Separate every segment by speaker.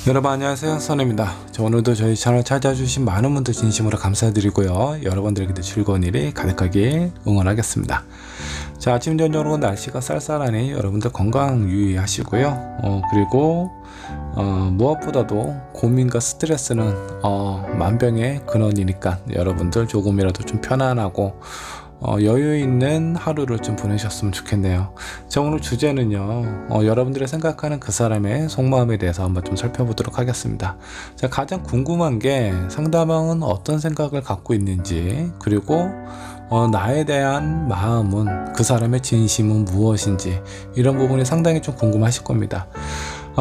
Speaker 1: 여러분 안녕하세요, 선우입니다. 오늘도 저희 채널 찾아주신 많은 분들 진심으로 감사드리고요, 여러분들에게도 즐거운 일이 가득하게 응원하겠습니다. 자, 아침 저녁으로 날씨가 쌀쌀하니 여러분들 건강 유의하시고요. 그리고 무엇보다도 고민과 스트레스는 만병의 근원이니까 여러분들 조금이라도 좀 편안하고 여유 있는 하루를 좀 보내셨으면 좋겠네요. 자, 오늘 주제는요, 여러분들이 생각하는 그 사람의 속마음에 대해서 한번 좀 살펴보도록 하겠습니다. 자, 가장 궁금한 게 상대방은 어떤 생각을 갖고 있는지, 그리고 나에 대한 마음은, 그 사람의 진심은 무엇인지, 이런 부분이 상당히 좀 궁금하실 겁니다.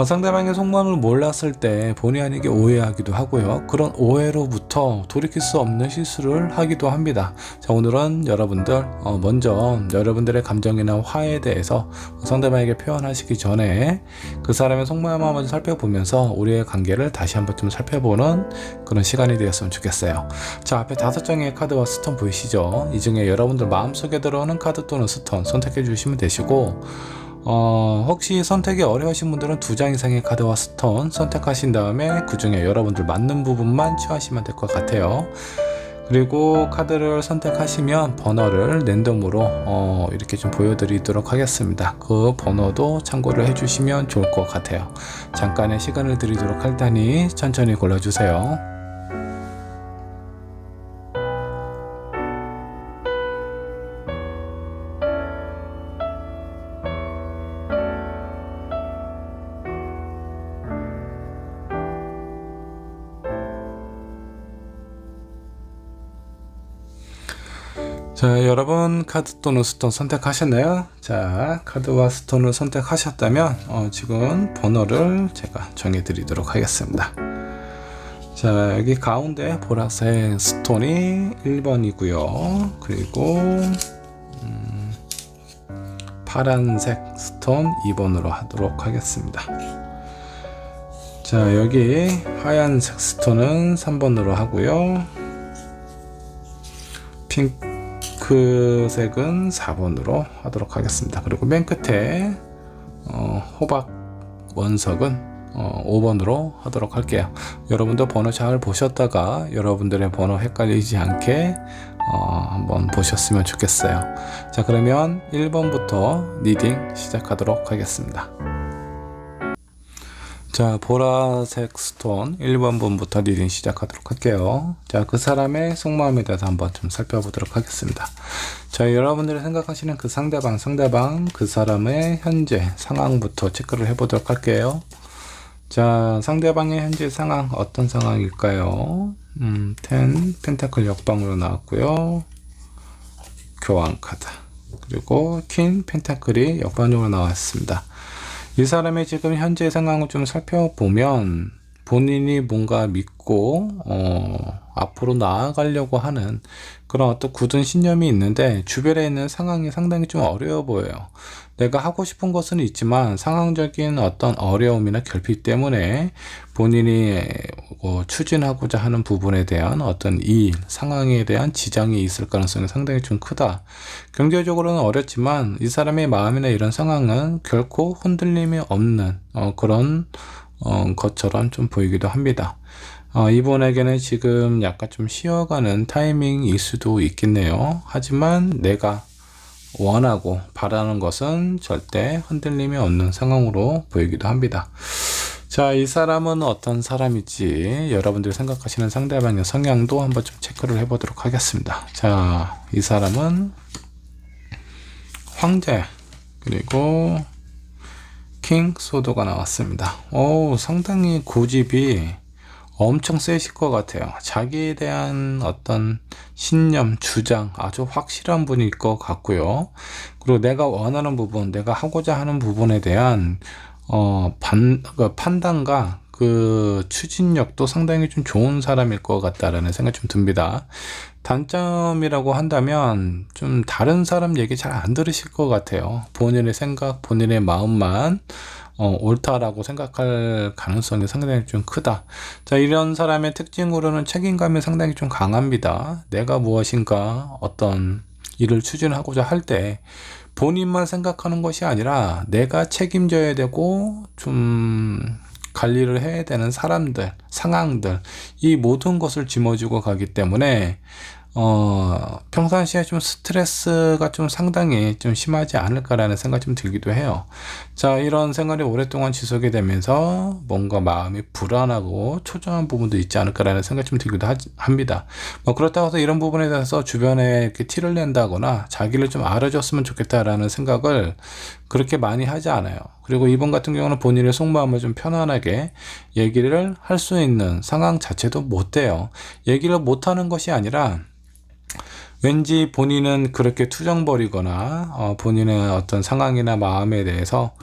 Speaker 1: 상대방의 속마음을 몰랐을 때 본의 아니게 오해하기도 하고요, 그런 오해로부터 돌이킬 수 없는 실수를 하기도 합니다. 자, 오늘은 여러분들 먼저 여러분들의 감정이나 화에 대해서 상대방에게 표현하시기 전에 그 사람의 속마음을 한번 살펴보면서 우리의 관계를 다시 한번 좀 살펴보는 그런 시간이 되었으면 좋겠어요. 자, 앞에 5장의 카드와 스톤 보이시죠? 이 중에 여러분들 마음속에 들어오는 카드 또는 스톤 선택해 주시면 되시고, 혹시 선택이 어려우신 분들은 2장 이상의 카드와 스톤 선택하신 다음에 그 중에 여러분들 맞는 부분만 취하시면 될 것 같아요. 그리고 카드를 선택하시면 번호를 랜덤으로 이렇게 좀 보여드리도록 하겠습니다. 그 번호도 참고를 해주시면 좋을 것 같아요. 잠깐의 시간을 드리도록 할 테니 천천히 골라주세요. 자, 여러분 카드 또는 스톤 선택하셨나요? 자, 카드와 스톤을 선택하셨다면 지금 번호를 제가 정해 드리도록 하겠습니다. 자, 여기 가운데 보라색 스톤이 1번이고요 그리고 파란색 스톤 2번으로 하도록 하겠습니다. 자, 여기 하얀색 스톤은 3번으로 하고요, 핑크색은 4번으로 하도록 하겠습니다. 그리고 맨 끝에 호박 원석은 5번으로 하도록 할게요. 여러분도 번호 잘 보셨다가 여러분들의 번호 헷갈리지 않게 한번 보셨으면 좋겠어요. 자, 그러면 1번부터 리딩 시작하도록 하겠습니다. 자, 보라색 스톤 1번부터 리딩 시작하도록 할게요. 자, 그 사람의 속마음에 대해서 한번 좀 살펴보도록 하겠습니다. 자, 여러분들이 생각하시는 그 상대방 그 사람의 현재 상황부터 체크를 해보도록 할게요. 자, 상대방의 현재 상황 어떤 상황일까요? 10 펜타클 역방으로 나왔고요, 교환 카드, 그리고 퀸 펜타클이 역반으로 나왔습니다. 이 사람의 지금 현재 상황을 좀 살펴보면 본인이 뭔가 믿고 앞으로 나아가려고 하는 그런 어떤 굳은 신념이 있는데 주변에 있는 상황이 상당히 좀 어려워 보여요. 내가 하고 싶은 것은 있지만 상황적인 어떤 어려움이나 결핍 때문에 본인이 추진하고자 하는 부분에 대한 어떤 일, 상황에 대한 지장이 있을 가능성이 상당히 좀 크다. 경제적으로는 어렵지만 이 사람의 마음이나 이런 상황은 결코 흔들림이 없는 그런 것처럼 좀 보이기도 합니다. 이분에게는 지금 약간 좀 쉬어가는 타이밍일 수도 있겠네요. 하지만 내가 원하고 바라는 것은 절대 흔들림이 없는 상황으로 보이기도 합니다. 자, 이 사람은 어떤 사람일지 여러분들이 생각하시는 상대방의 성향도 한번 좀 체크를 해보도록 하겠습니다. 자, 이 사람은 황제 그리고 킹 소드가 나왔습니다. 상당히 고집이 엄청 세실 것 같아요. 자기에 대한 어떤 신념, 주장 아주 확실한 분일 것 같고요. 그리고 내가 원하는 부분, 내가 하고자 하는 부분에 대한 판단과 그 추진력도 상당히 좀 좋은 사람일 것 같다라는 생각이 좀 듭니다. 단점이라고 한다면 좀 다른 사람 얘기 잘 안 들으실 것 같아요. 본인의 생각, 본인의 마음만 옳다라고 생각할 가능성이 상당히 좀 크다. 자, 이런 사람의 특징으로는 책임감이 상당히 좀 강합니다. 내가 무엇인가 어떤 일을 추진하고자 할 때 본인만 생각하는 것이 아니라 내가 책임져야 되고 좀 관리를 해야 되는 사람들, 상황들, 이 모든 것을 짊어지고 가기 때문에 평상시에 좀 스트레스가 좀 상당히 좀 심하지 않을까라는 생각이 좀 들기도 해요. 자, 이런 생활이 오랫동안 지속이 되면서 뭔가 마음이 불안하고 초조한 부분도 있지 않을까라는 생각이 좀 들기도 합니다. 뭐 그렇다고 해서 이런 부분에 대해서 주변에 이렇게 티를 낸다거나 자기를 좀 알아줬으면 좋겠다라는 생각을 그렇게 많이 하지 않아요. 그리고 이번 같은 경우는 본인의 속마음을 좀 편안하게 얘기를 할 수 있는 상황 자체도 못 돼요. 얘기를 못 하는 것이 아니라 왠지 본인은 그렇게 투정벌이거나 본인의 어떤 상황이나 마음에 대해서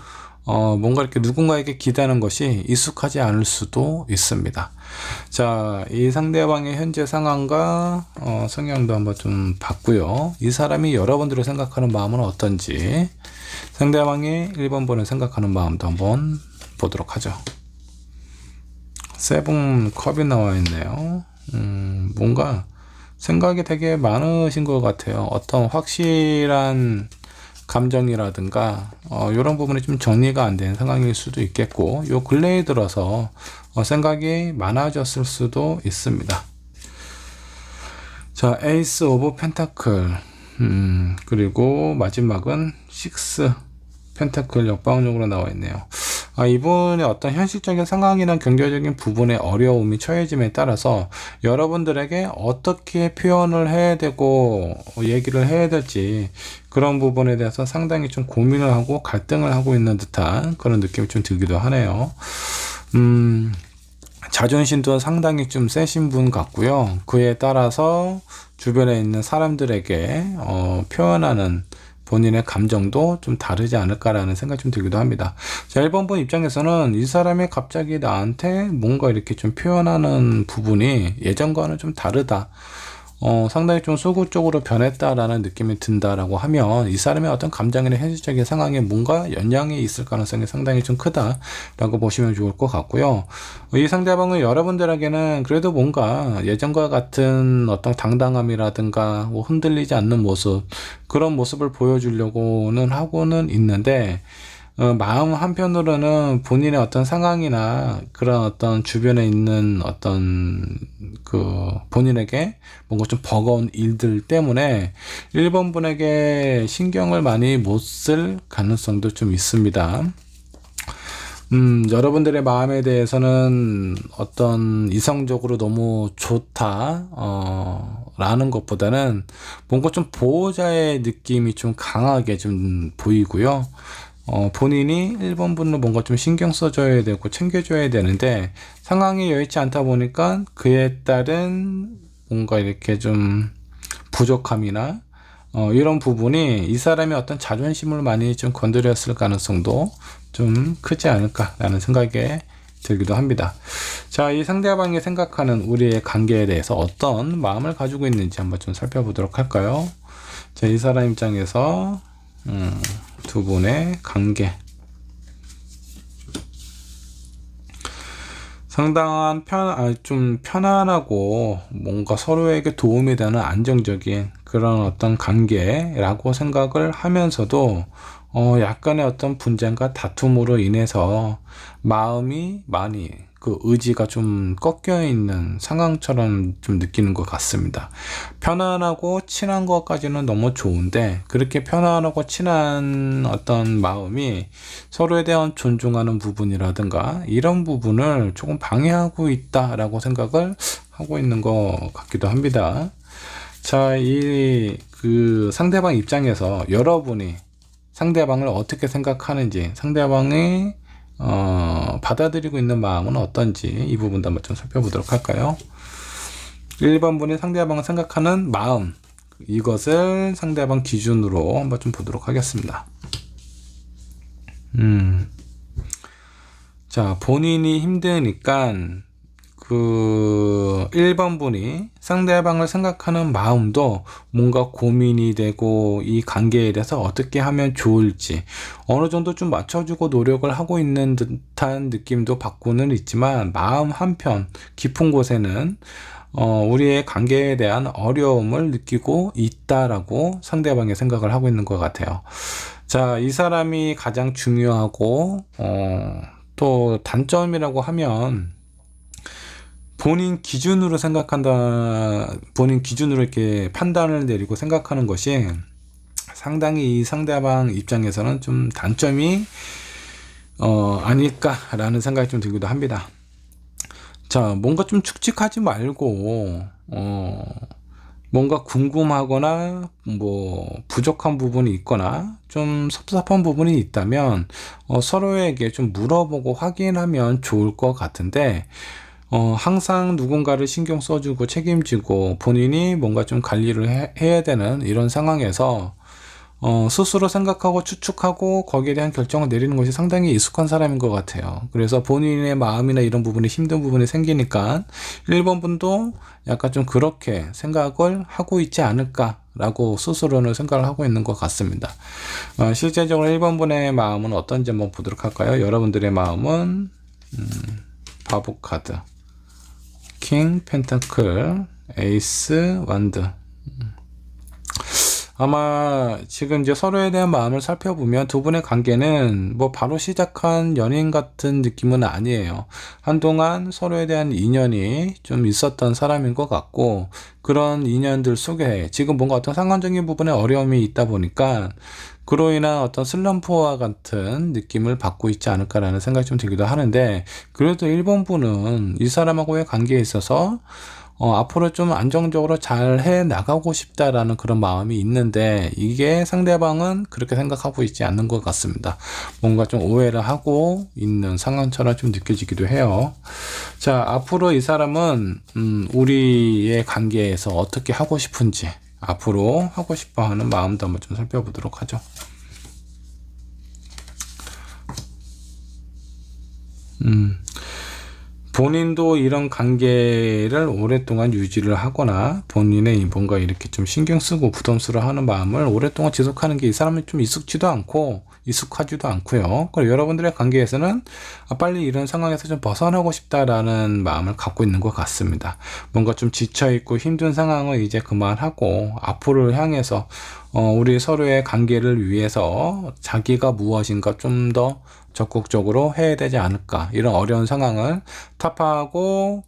Speaker 1: 뭔가 이렇게 누군가에게 기대는 것이 익숙하지 않을 수도 있습니다. 자, 이 상대방의 현재 상황과 성향도 한번 좀 봤고요. 이 사람이 여러분들을 생각하는 마음은 어떤지, 상대방이 1번 분을 생각하는 마음도 한번 보도록 하죠. 세븐 컵이 나와 있네요. 뭔가 생각이 되게 많으신 것 같아요. 어떤 확실한 감정이라든가 이런 부분이 좀 정리가 안 된 상황일 수도 있겠고, 요 근래에 들어서 생각이 많아졌을 수도 있습니다. 자, 에이스 오브 펜타클, 그리고 마지막은 식스 펜타클 역방적으로 나와 있네요. 이분의 어떤 현실적인 상황이나 경제적인 부분에 어려움이 처해짐에 따라서 여러분들에게 어떻게 표현을 해야 되고 얘기를 해야 될지, 그런 부분에 대해서 상당히 좀 고민을 하고 갈등을 하고 있는 듯한 그런 느낌이 좀 들기도 하네요. 자존심도 상당히 좀 세신 분 같고요. 그에 따라서 주변에 있는 사람들에게 표현하는 본인의 감정도 좀 다르지 않을까라는 생각이 좀 들기도 합니다. 자, 1번 분 입장에서는 이 사람이 갑자기 나한테 뭔가 이렇게 좀 표현하는 부분이 예전과는 좀 다르다, 상당히 좀 소극적으로 변했다라는 느낌이 든다라고 하면 이 사람의 어떤 감정이나 현실적인 상황에 뭔가 영향이 있을 가능성이 상당히 좀 크다라고 보시면 좋을 것 같고요. 이 상대방은 여러분들에게는 그래도 뭔가 예전과 같은 어떤 당당함이라든가 뭐 흔들리지 않는 모습, 그런 모습을 보여주려고는 하고는 있는데, 마음 한편으로는 본인의 어떤 상황이나 그런 어떤 주변에 있는 어떤 본인에게 뭔가 좀 버거운 일들 때문에 1번 분에게 신경을 많이 못 쓸 가능성도 좀 있습니다. 여러분들의 마음에 대해서는 어떤 이성적으로 너무 좋다, 라는 것보다는 뭔가 좀 보호자의 느낌이 좀 강하게 좀 보이고요. 본인이 1번 분을 뭔가 좀 신경 써줘야 되고 챙겨줘야 되는데 상황이 여의치 않다 보니까 그에 따른 뭔가 이렇게 좀 부족함이나 이런 부분이 이 사람의 어떤 자존심을 많이 좀 건드렸을 가능성도 좀 크지 않을까라는 생각이 들기도 합니다. 자, 이 상대방이 생각하는 우리의 관계에 대해서 어떤 마음을 가지고 있는지 한번 좀 살펴보도록 할까요? 자, 이 사람 입장에서 두 분의 관계, 상당한 좀 편안하고 뭔가 서로에게 도움이 되는 안정적인 그런 어떤 관계라고 생각을 하면서도 약간의 어떤 분쟁과 다툼으로 인해서 마음이 많이 의지가 좀 꺾여 있는 상황처럼 좀 느끼는 것 같습니다. 편안하고 친한 것까지는 너무 좋은데 그렇게 편안하고 친한 어떤 마음이 서로에 대한 존중하는 부분이라든가 이런 부분을 조금 방해하고 있다라고 생각을 하고 있는 것 같기도 합니다. 자, 상대방 입장에서 여러분이 상대방을 어떻게 생각하는지, 상대방이 받아들이고 있는 마음은 어떤지 이 부분도 한번 좀 살펴보도록 할까요? 1번 분이 상대방을 생각하는 마음, 이것을 상대방 기준으로 한번 좀 보도록 하겠습니다. 자, 본인이 힘드니까 1번 분이 상대방을 생각하는 마음도 뭔가 고민이 되고 이 관계에 대해서 어떻게 하면 좋을지 어느 정도 좀 맞춰주고 노력을 하고 있는 듯한 느낌도 받고는 있지만 마음 한편 깊은 곳에는 우리의 관계에 대한 어려움을 느끼고 있다라고 상대방이 생각을 하고 있는 것 같아요. 자, 이 사람이 가장 중요하고 또 단점이라고 하면 본인 기준으로 생각한다, 본인 기준으로 이렇게 판단을 내리고 생각하는 것이 상당히 이 상대방 입장에서는 좀 단점이 아닐까라는 생각이 좀 들기도 합니다. 자, 뭔가 좀 축직하지 말고 뭔가 궁금하거나 뭐 부족한 부분이 있거나 좀 섭섭한 부분이 있다면 서로에게 좀 물어보고 확인하면 좋을 것 같은데, 항상 누군가를 신경 써주고 책임지고 본인이 뭔가 좀 관리를 해야 되는 이런 상황에서 스스로 생각하고 추측하고 거기에 대한 결정을 내리는 것이 상당히 익숙한 사람인 것 같아요. 그래서 본인의 마음이나 이런 부분이 힘든 부분이 생기니까 1번 분도 약간 좀 그렇게 생각을 하고 있지 않을까라고 스스로는 생각을 하고 있는 것 같습니다. 실제적으로 1번 분의 마음은 어떤지 한번 보도록 할까요? 여러분들의 마음은 바보 카드, 킹 펜타클, 에이스 완드. 아마 지금 이제 서로에 대한 마음을 살펴보면 두 분의 관계는 뭐 바로 시작한 연인 같은 느낌은 아니에요. 한동안 서로에 대한 인연이 좀 있었던 사람인 것 같고, 그런 인연들 속에 지금 뭔가 어떤 상황적인 부분에 어려움이 있다 보니까 그로 인한 어떤 슬럼프와 같은 느낌을 받고 있지 않을까라는 생각이 좀 들기도 하는데, 그래도 1번 분은 이 사람하고의 관계에 있어서 앞으로 좀 안정적으로 잘 해 나가고 싶다라는 그런 마음이 있는데, 이게 상대방은 그렇게 생각하고 있지 않는 것 같습니다. 뭔가 좀 오해를 하고 있는 상황처럼 좀 느껴지기도 해요. 자, 앞으로 이 사람은 우리의 관계에서 어떻게 하고 싶은지, 앞으로 하고 싶어 하는 마음도 한번 좀 살펴보도록 하죠. 본인도 이런 관계를 오랫동안 유지를 하거나 본인의 뭔가 이렇게 좀 신경 쓰고 부담스러워하는 마음을 오랫동안 지속하는 게 이 사람이 좀 익숙하지도 않고요. 그리고 여러분들의 관계에서는 빨리 이런 상황에서 좀 벗어나고 싶다라는 마음을 갖고 있는 것 같습니다. 뭔가 좀 지쳐있고 힘든 상황을 이제 그만하고 앞으로를 향해서 우리 서로의 관계를 위해서 자기가 무엇인가 좀 더 적극적으로 해야 되지 않을까, 이런 어려운 상황을 타파하고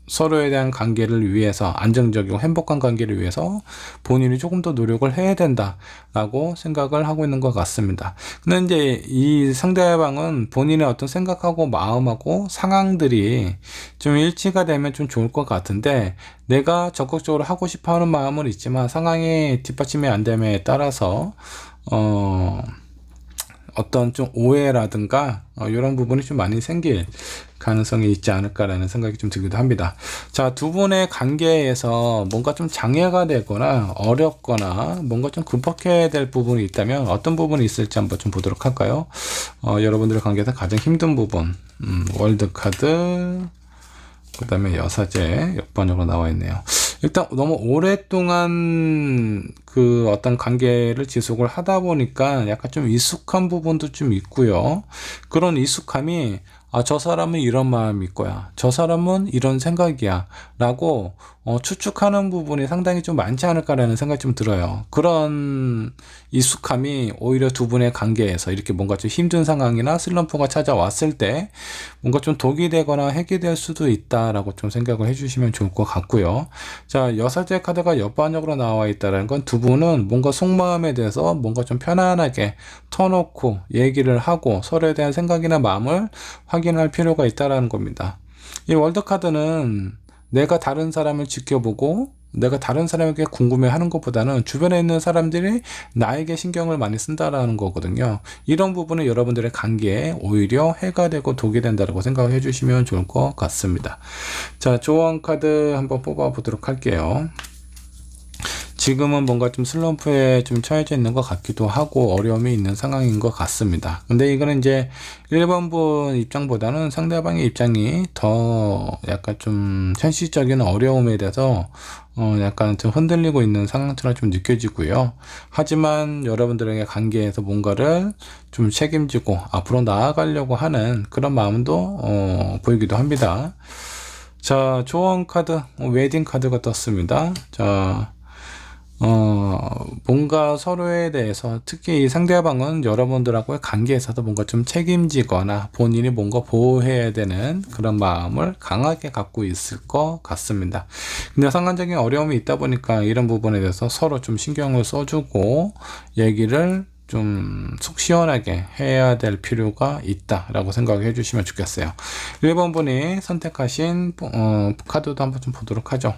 Speaker 1: 서로에 대한 관계를 위해서, 안정적이고 행복한 관계를 위해서 본인이 조금 더 노력을 해야 된다라고 생각을 하고 있는 것 같습니다. 근데 이제 이 상대방은 본인의 어떤 생각하고 마음하고 상황들이 좀 일치가 되면 좀 좋을 것 같은데, 내가 적극적으로 하고 싶어 하는 마음은 있지만 상황이 뒷받침이 안 됨에 따라서 어떤 좀 오해라든가 이런 부분이 좀 많이 생길 가능성이 있지 않을까라는 생각이 좀 들기도 합니다. 자, 두 분의 관계에서 뭔가 좀 장애가 되거나 어렵거나 뭔가 좀 극복해야 될 부분이 있다면 어떤 부분이 있을지 한번 좀 보도록 할까요? 여러분들의 관계에서 가장 힘든 부분, 월드카드, 그 다음에 여사제 옆번역으로 나와 있네요. 일단 너무 오랫동안 그 어떤 관계를 지속을 하다 보니까 약간 좀 익숙한 부분도 좀 있고요. 그런 익숙함이 저 사람은 이런 마음일 거야, 저 사람은 이런 생각이야 라고 추측하는 부분이 상당히 좀 많지 않을까라는 생각이 좀 들어요. 그런 익숙함이 오히려 두 분의 관계에서 이렇게 뭔가 좀 힘든 상황이나 슬럼프가 찾아왔을 때 뭔가 좀 독이 되거나 핵이 될 수도 있다라고 좀 생각을 해주시면 좋을 것 같고요. 자, 여사제 카드가 옆반역으로 나와 있다는 건 두 분은 뭔가 속마음에 대해서 뭔가 좀 편안하게 터놓고 얘기를 하고 서로에 대한 생각이나 마음을 확인할 필요가 있다라는 겁니다. 이 월드카드는 내가 다른 사람을 지켜보고 내가 다른 사람에게 궁금해하는 것보다는 주변에 있는 사람들이 나에게 신경을 많이 쓴다라는 거거든요. 이런 부분은 여러분들의 관계에 오히려 해가 되고 독이 된다고 생각을 해주시면 좋을 것 같습니다. 자, 조언 카드 한번 뽑아 보도록 할게요. 지금은 뭔가 좀 슬럼프에 좀 처해져 있는 것 같기도 하고 어려움이 있는 상황인 것 같습니다. 근데 이거는 이제 1번 분 입장보다는 상대방의 입장이 더 약간 좀 현실적인 어려움에 대해서 약간 좀 흔들리고 있는 상황처럼 좀 느껴지고요. 하지만 여러분들에게 관계에서 뭔가를 좀 책임지고 앞으로 나아가려고 하는 그런 마음도 보이기도 합니다. 자, 조언 카드, 웨딩 카드가 떴습니다. 자, 뭔가 서로에 대해서 특히 이 상대방은 여러분들하고의 관계에서도 뭔가 좀 책임지거나 본인이 뭔가 보호해야 되는 그런 마음을 강하게 갖고 있을 것 같습니다. 근데 상관적인 어려움이 있다 보니까 이런 부분에 대해서 서로 좀 신경을 써주고 얘기를 좀 속 시원하게 해야 될 필요가 있다라고 생각해 주시면 좋겠어요. 1번 분이 선택하신 카드도 한번 좀 보도록 하죠.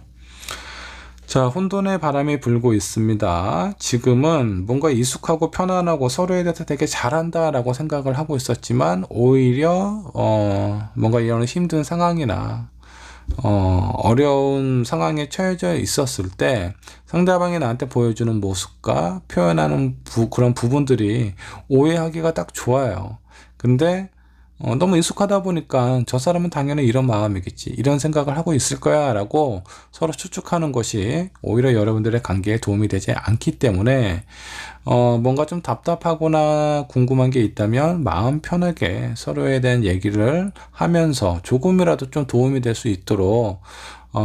Speaker 1: 자, 혼돈의 바람이 불고 있습니다. 지금은 뭔가 익숙하고 편안하고 서로에 대해서 되게 잘한다라고 생각을 하고 있었지만 오히려 뭔가 이런 힘든 상황이나 어려운 상황에 처해져 있었을 때 상대방이 나한테 보여주는 모습과 표현하는 그런 부분들이 오해하기가 딱 좋아요. 근데 너무 익숙하다 보니까 저 사람은 당연히 이런 마음이겠지, 이런 생각을 하고 있을 거야 라고 서로 추측하는 것이 오히려 여러분들의 관계에 도움이 되지 않기 때문에 뭔가 좀 답답하거나 궁금한 게 있다면 마음 편하게 서로에 대한 얘기를 하면서 조금이라도 좀 도움이 될 수 있도록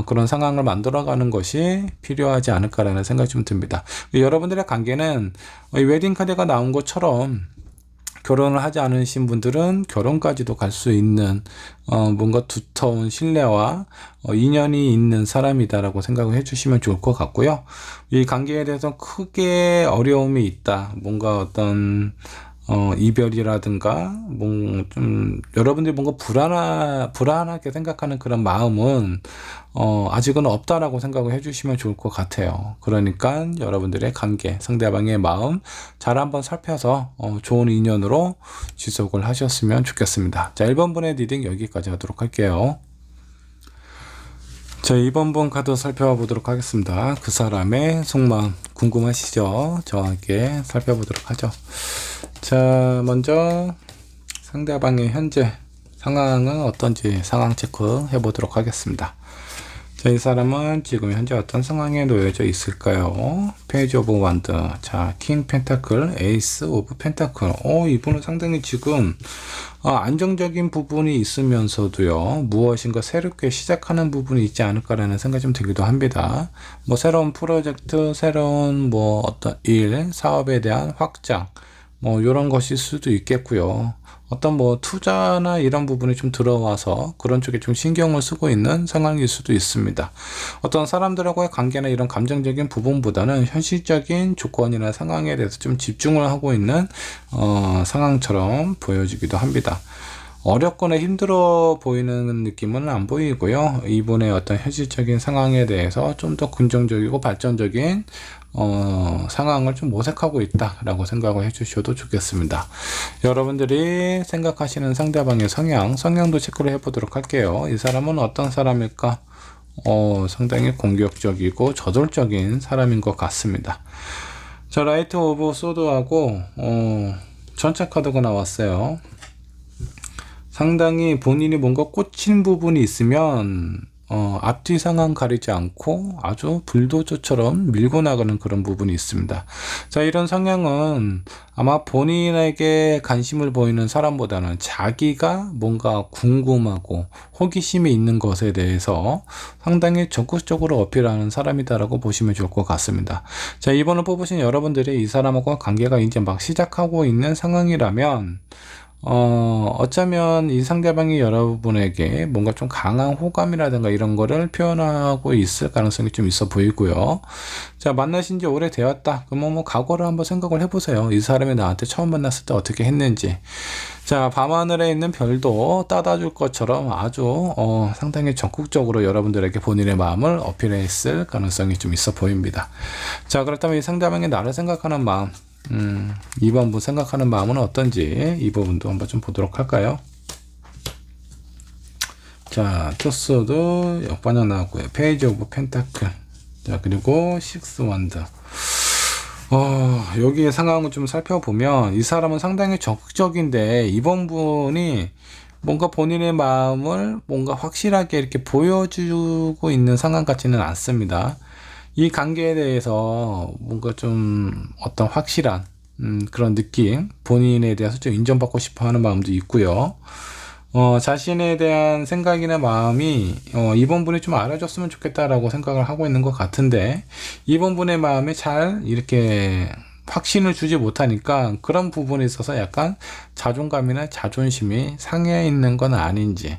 Speaker 1: 그런 상황을 만들어가는 것이 필요하지 않을까라는 생각이 좀 듭니다. 여러분들의 관계는 이 웨딩 카드가 나온 것처럼 결혼을 하지 않으신 분들은 결혼까지도 갈 수 있는 뭔가 두터운 신뢰와 인연이 있는 사람이다라고 생각을 해주시면 좋을 것 같고요. 이 관계에 대해서 크게 어려움이 있다, 뭔가 어떤 이별이라든가 좀 여러분들이 뭔가 불안하게 생각하는 그런 마음은 아직은 없다라고 생각을 해주시면 좋을 것 같아요. 그러니까 여러분들의 관계, 상대방의 마음 잘 한번 살펴서 좋은 인연으로 지속을 하셨으면 좋겠습니다. 자, 1번 분의 리딩 여기까지 하도록 할게요. 자, 2번 분 카드 살펴보도록 하겠습니다. 그 사람의 속마음 궁금하시죠? 저와 함께 살펴보도록 하죠. 자, 먼저 상대방의 현재 상황은 어떤지 상황 체크 해보도록 하겠습니다. 자, 이 사람은 지금 현재 어떤 상황에 놓여져 있을까요? 페이지 오브 완드, 자, 킹 펜타클, 에이스 오브 펜타클. 이분은 상당히 지금 안정적인 부분이 있으면서도요, 무엇인가 새롭게 시작하는 부분이 있지 않을까라는 생각이 좀 들기도 합니다. 뭐 새로운 프로젝트, 새로운 뭐 어떤 일, 사업에 대한 확장, 뭐 이런 것일 수도 있겠고요. 어떤 뭐 투자나 이런 부분이 좀 들어와서 그런 쪽에 좀 신경을 쓰고 있는 상황일 수도 있습니다. 어떤 사람들하고의 관계나 이런 감정적인 부분보다는 현실적인 조건이나 상황에 대해서 좀 집중을 하고 있는 상황처럼 보여지기도 합니다. 어렵거나 힘들어 보이는 느낌은 안 보이고요. 이분의 어떤 현실적인 상황에 대해서 좀 더 긍정적이고 발전적인 상황을 좀 모색하고 있다라고 생각을 해주셔도 좋겠습니다. 여러분들이 생각하시는 상대방의 성향도 체크를 해보도록 할게요. 이 사람은 어떤 사람일까? 상당히 공격적이고 저돌적인 사람인 것 같습니다. 자, 라이트 오브 소드하고 전체 카드가 나왔어요. 상당히 본인이 뭔가 꽂힌 부분이 있으면 앞뒤 상황 가리지 않고 아주 불도저처럼 밀고 나가는 그런 부분이 있습니다. 자, 이런 성향은 아마 본인에게 관심을 보이는 사람보다는 자기가 뭔가 궁금하고 호기심이 있는 것에 대해서 상당히 적극적으로 어필하는 사람이다라고 보시면 좋을 것 같습니다. 자, 이번을 뽑으신 여러분들이 이 사람하고 관계가 이제 막 시작하고 있는 상황이라면 어쩌면 이 상대방이 여러분에게 뭔가 좀 강한 호감이라든가 이런 거를 표현하고 있을 가능성이 좀 있어 보이고요. 자, 만나신 지 오래되었다. 그러면 뭐 과거를 한번 생각을 해보세요. 이 사람이 나한테 처음 만났을 때 어떻게 했는지. 자, 밤하늘에 있는 별도 따다줄 것처럼 아주 상당히 적극적으로 여러분들에게 본인의 마음을 어필했을 가능성이 좀 있어 보입니다. 자, 그렇다면 이 상대방이 나를 생각하는 마음, 2번 분 생각하는 마음은 어떤지 이 부분도 한번 좀 보도록 할까요? 자, 투스도 역반영 나왔고요. 페이지 오브 펜타클, 자, 그리고 식스 원드. 여기의 상황을 좀 살펴보면 이 사람은 상당히 적극적인데 이번 분이 뭔가 본인의 마음을 뭔가 확실하게 이렇게 보여주고 있는 상황 같지는 않습니다. 이 관계에 대해서 뭔가 좀 어떤 확실한 그런 느낌, 본인에 대해서 좀 인정받고 싶어 하는 마음도 있고요. 자신에 대한 생각이나 마음이 이번 분이 좀 알아줬으면 좋겠다라고 생각을 하고 있는 것 같은데, 이번 분의 마음에 잘 이렇게 확신을 주지 못하니까 그런 부분에 있어서 약간 자존감이나 자존심이 상해 있는 건 아닌지,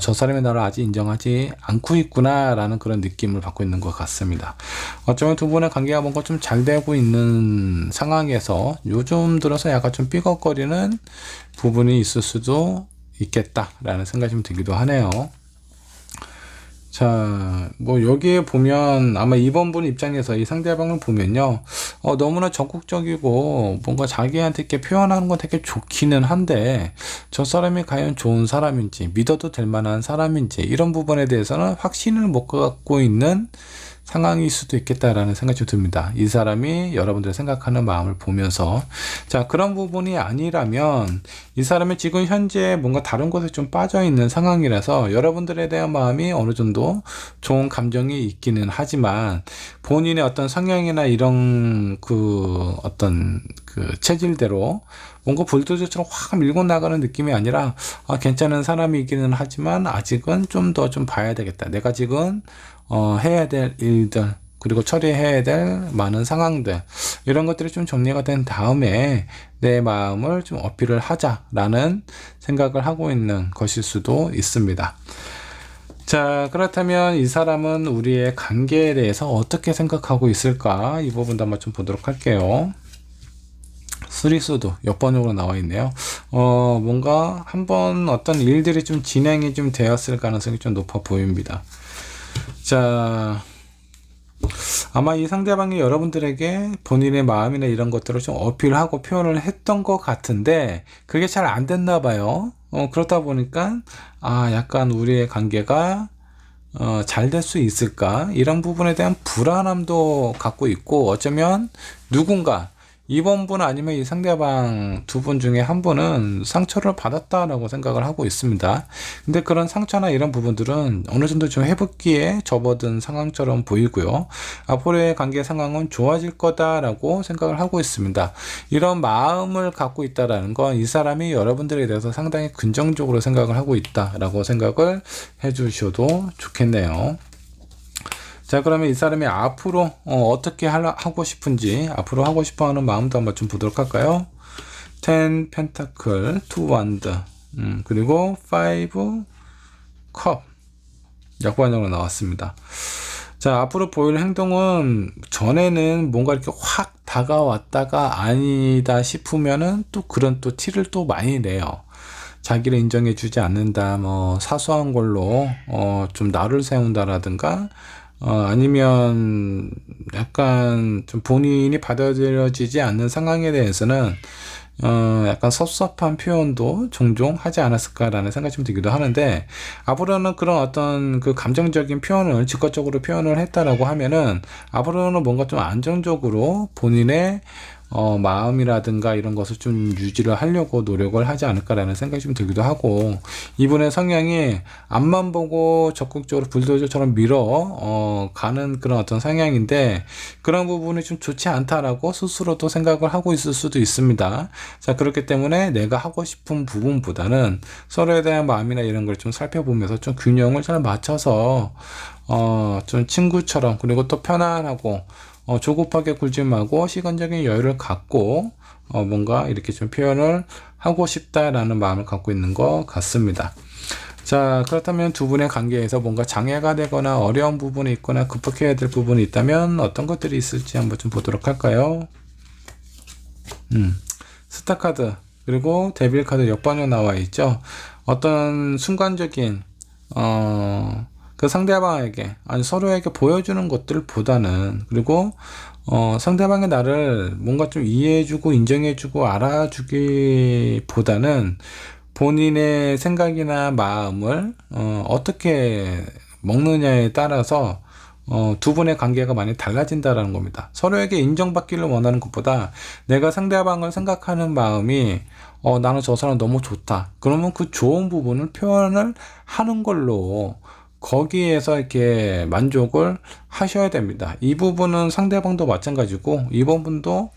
Speaker 1: 저 사람이 나를 아직 인정하지 않고 있구나 라는 그런 느낌을 받고 있는 것 같습니다. 어쩌면 두 분의 관계가 뭔가 좀 잘 되고 있는 상황에서 요즘 들어서 약간 좀 삐걱거리는 부분이 있을 수도 있겠다 라는 생각이 좀 들기도 하네요. 자, 뭐 여기에 보면 아마 이번 분 입장에서 이 상대방을 보면요, 너무나 적극적이고 뭔가 자기한테 이렇게 표현하는 건 되게 좋기는 한데, 저 사람이 과연 좋은 사람인지, 믿어도 될 만한 사람인지, 이런 부분에 대해서는 확신을 못 갖고 있는 상황일 수도 있겠다라는 생각이 좀 듭니다. 이 사람이 여러분들의 생각하는 마음을 보면서, 자, 그런 부분이 아니라면 이 사람이 지금 현재 뭔가 다른 곳에 좀 빠져 있는 상황이라서 여러분들에 대한 마음이 어느 정도 좋은 감정이 있기는 하지만, 본인의 어떤 성향이나 이런 어떤 체질대로 뭔가 불도저처럼 확 밀고 나가는 느낌이 아니라, 괜찮은 사람이기는 하지만 아직은 좀 더 좀 봐야 되겠다, 내가 지금 해야 될 일들, 그리고 처리해야 될 많은 상황들, 이런 것들이 좀 정리가 된 다음에 내 마음을 좀 어필을 하자라는 생각을 하고 있는 것일 수도 있습니다. 자, 그렇다면 이 사람은 우리의 관계에 대해서 어떻게 생각하고 있을까? 이 부분도 한번 좀 보도록 할게요. 수리수도 역번역으로 나와 있네요. 뭔가 한번 어떤 일들이 좀 진행이 좀 되었을 가능성이 좀 높아 보입니다. 자, 아마 이 상대방이 여러분들에게 본인의 마음이나 이런 것들을 좀 어필하고 표현을 했던 것 같은데, 그게 잘 안 됐나 봐요. 그렇다 보니까 약간 우리의 관계가 잘 될 수 있을까, 이런 부분에 대한 불안함도 갖고 있고, 어쩌면 누군가 이번 분 아니면 이 상대방 두 분 중에 한 분은 상처를 받았다라고 생각을 하고 있습니다. 근데 그런 상처나 이런 부분들은 어느 정도 좀 회복기에 접어든 상황처럼 보이고요, 앞으로의 관계 상황은 좋아질 거다라고 생각을 하고 있습니다. 이런 마음을 갖고 있다라는 건 이 사람이 여러분들에 대해서 상당히 긍정적으로 생각을 하고 있다라고 생각을 해 주셔도 좋겠네요. 자, 그러면 이 사람이 앞으로 어떻게 하고 싶은지, 앞으로 하고 싶어 하는 마음도 한번 좀 보도록 할까요? 10 펜타클, 2 완드, 그리고 5 컵, 역반영으로 나왔습니다. 자, 앞으로 보일 행동은 전에는 뭔가 이렇게 확 다가왔다가 아니다 싶으면은 또 그런 또 티를 또 많이 내요. 자기를 인정해 주지 않는다, 뭐 사소한 걸로 좀 나를 세운다라든가, 아니면 약간 좀 본인이 받아들여지지 않는 상황에 대해서는 약간 섭섭한 표현도 종종 하지 않았을까라는 생각이 좀 들기도 하는데, 앞으로는 그런 어떤 그 감정적인 표현을 직접적으로 표현을 했다라고 하면은 앞으로는 뭔가 좀 안정적으로 본인의 마음이라든가 이런 것을 좀 유지를 하려고 노력을 하지 않을까라는 생각이 좀 들기도 하고, 이분의 성향이 앞만 보고 적극적으로 불도저처럼 가는 그런 어떤 성향인데, 그런 부분이 좀 좋지 않다라고 스스로도 생각을 하고 있을 수도 있습니다. 자, 그렇기 때문에 내가 하고 싶은 부분보다는 서로에 대한 마음이나 이런 걸 좀 살펴보면서 좀 균형을 잘 맞춰서 좀 친구처럼, 그리고 또 편안하고 조급하게 굴지 말고 시간적인 여유를 갖고 뭔가 이렇게 좀 표현을 하고 싶다라는 마음을 갖고 있는 것 같습니다. 자, 그렇다면 두 분의 관계에서 뭔가 장애가 되거나 어려운 부분이 있거나 극복해야 될 부분이 있다면 어떤 것들이 있을지 한번 좀 보도록 할까요? 스타 카드, 그리고 데빌 카드 역반으로 나와 있죠. 어떤 순간적인 그 상대방에게, 아니 서로에게 보여주는 것들보다는, 그리고 상대방의 나를 뭔가 좀 이해해주고 인정해주고 알아주기보다는 본인의 생각이나 마음을 어떻게 먹느냐에 따라서 두 분의 관계가 많이 달라진다라는 겁니다. 서로에게 인정받기를 원하는 것보다 내가 상대방을 생각하는 마음이 나는 저 사람 너무 좋다, 그러면 그 좋은 부분을 표현을 하는 걸로 거기에서 이렇게 만족을 하셔야 됩니다. 이 부분은 상대방도 마찬가지고 이번 분도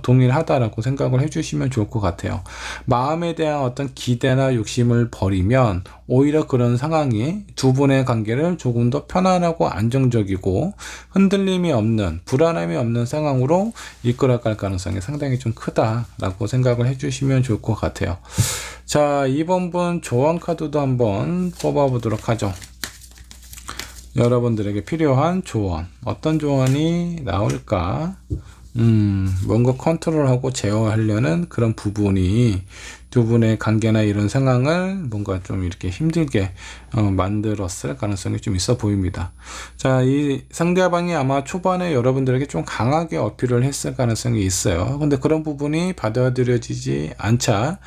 Speaker 1: 동일하다라고 생각을 해주시면 좋을 것 같아요. 마음에 대한 어떤 기대나 욕심을 버리면 오히려 그런 상황이 두 분의 관계를 조금 더 편안하고 안정적이고 흔들림이 없는, 불안함이 없는 상황으로 이끌어갈 가능성이 상당히 좀 크다라고 생각을 해주시면 좋을 것 같아요. 자, 이번 분 조언 카드도 한번 뽑아보도록 하죠. 여러분들에게 필요한 조언, 어떤 조언이 나올까? 뭔가 컨트롤하고 제어하려는 그런 부분이 두 분의 관계나 이런 상황을 뭔가 좀 이렇게 힘들게 만들었을 가능성이 좀 있어 보입니다. 자, 이 상대방이 아마 초반에 여러분들에게 좀 강하게 어필을 했을 가능성이 있어요. 근데 그런 부분이 받아들여지지 않자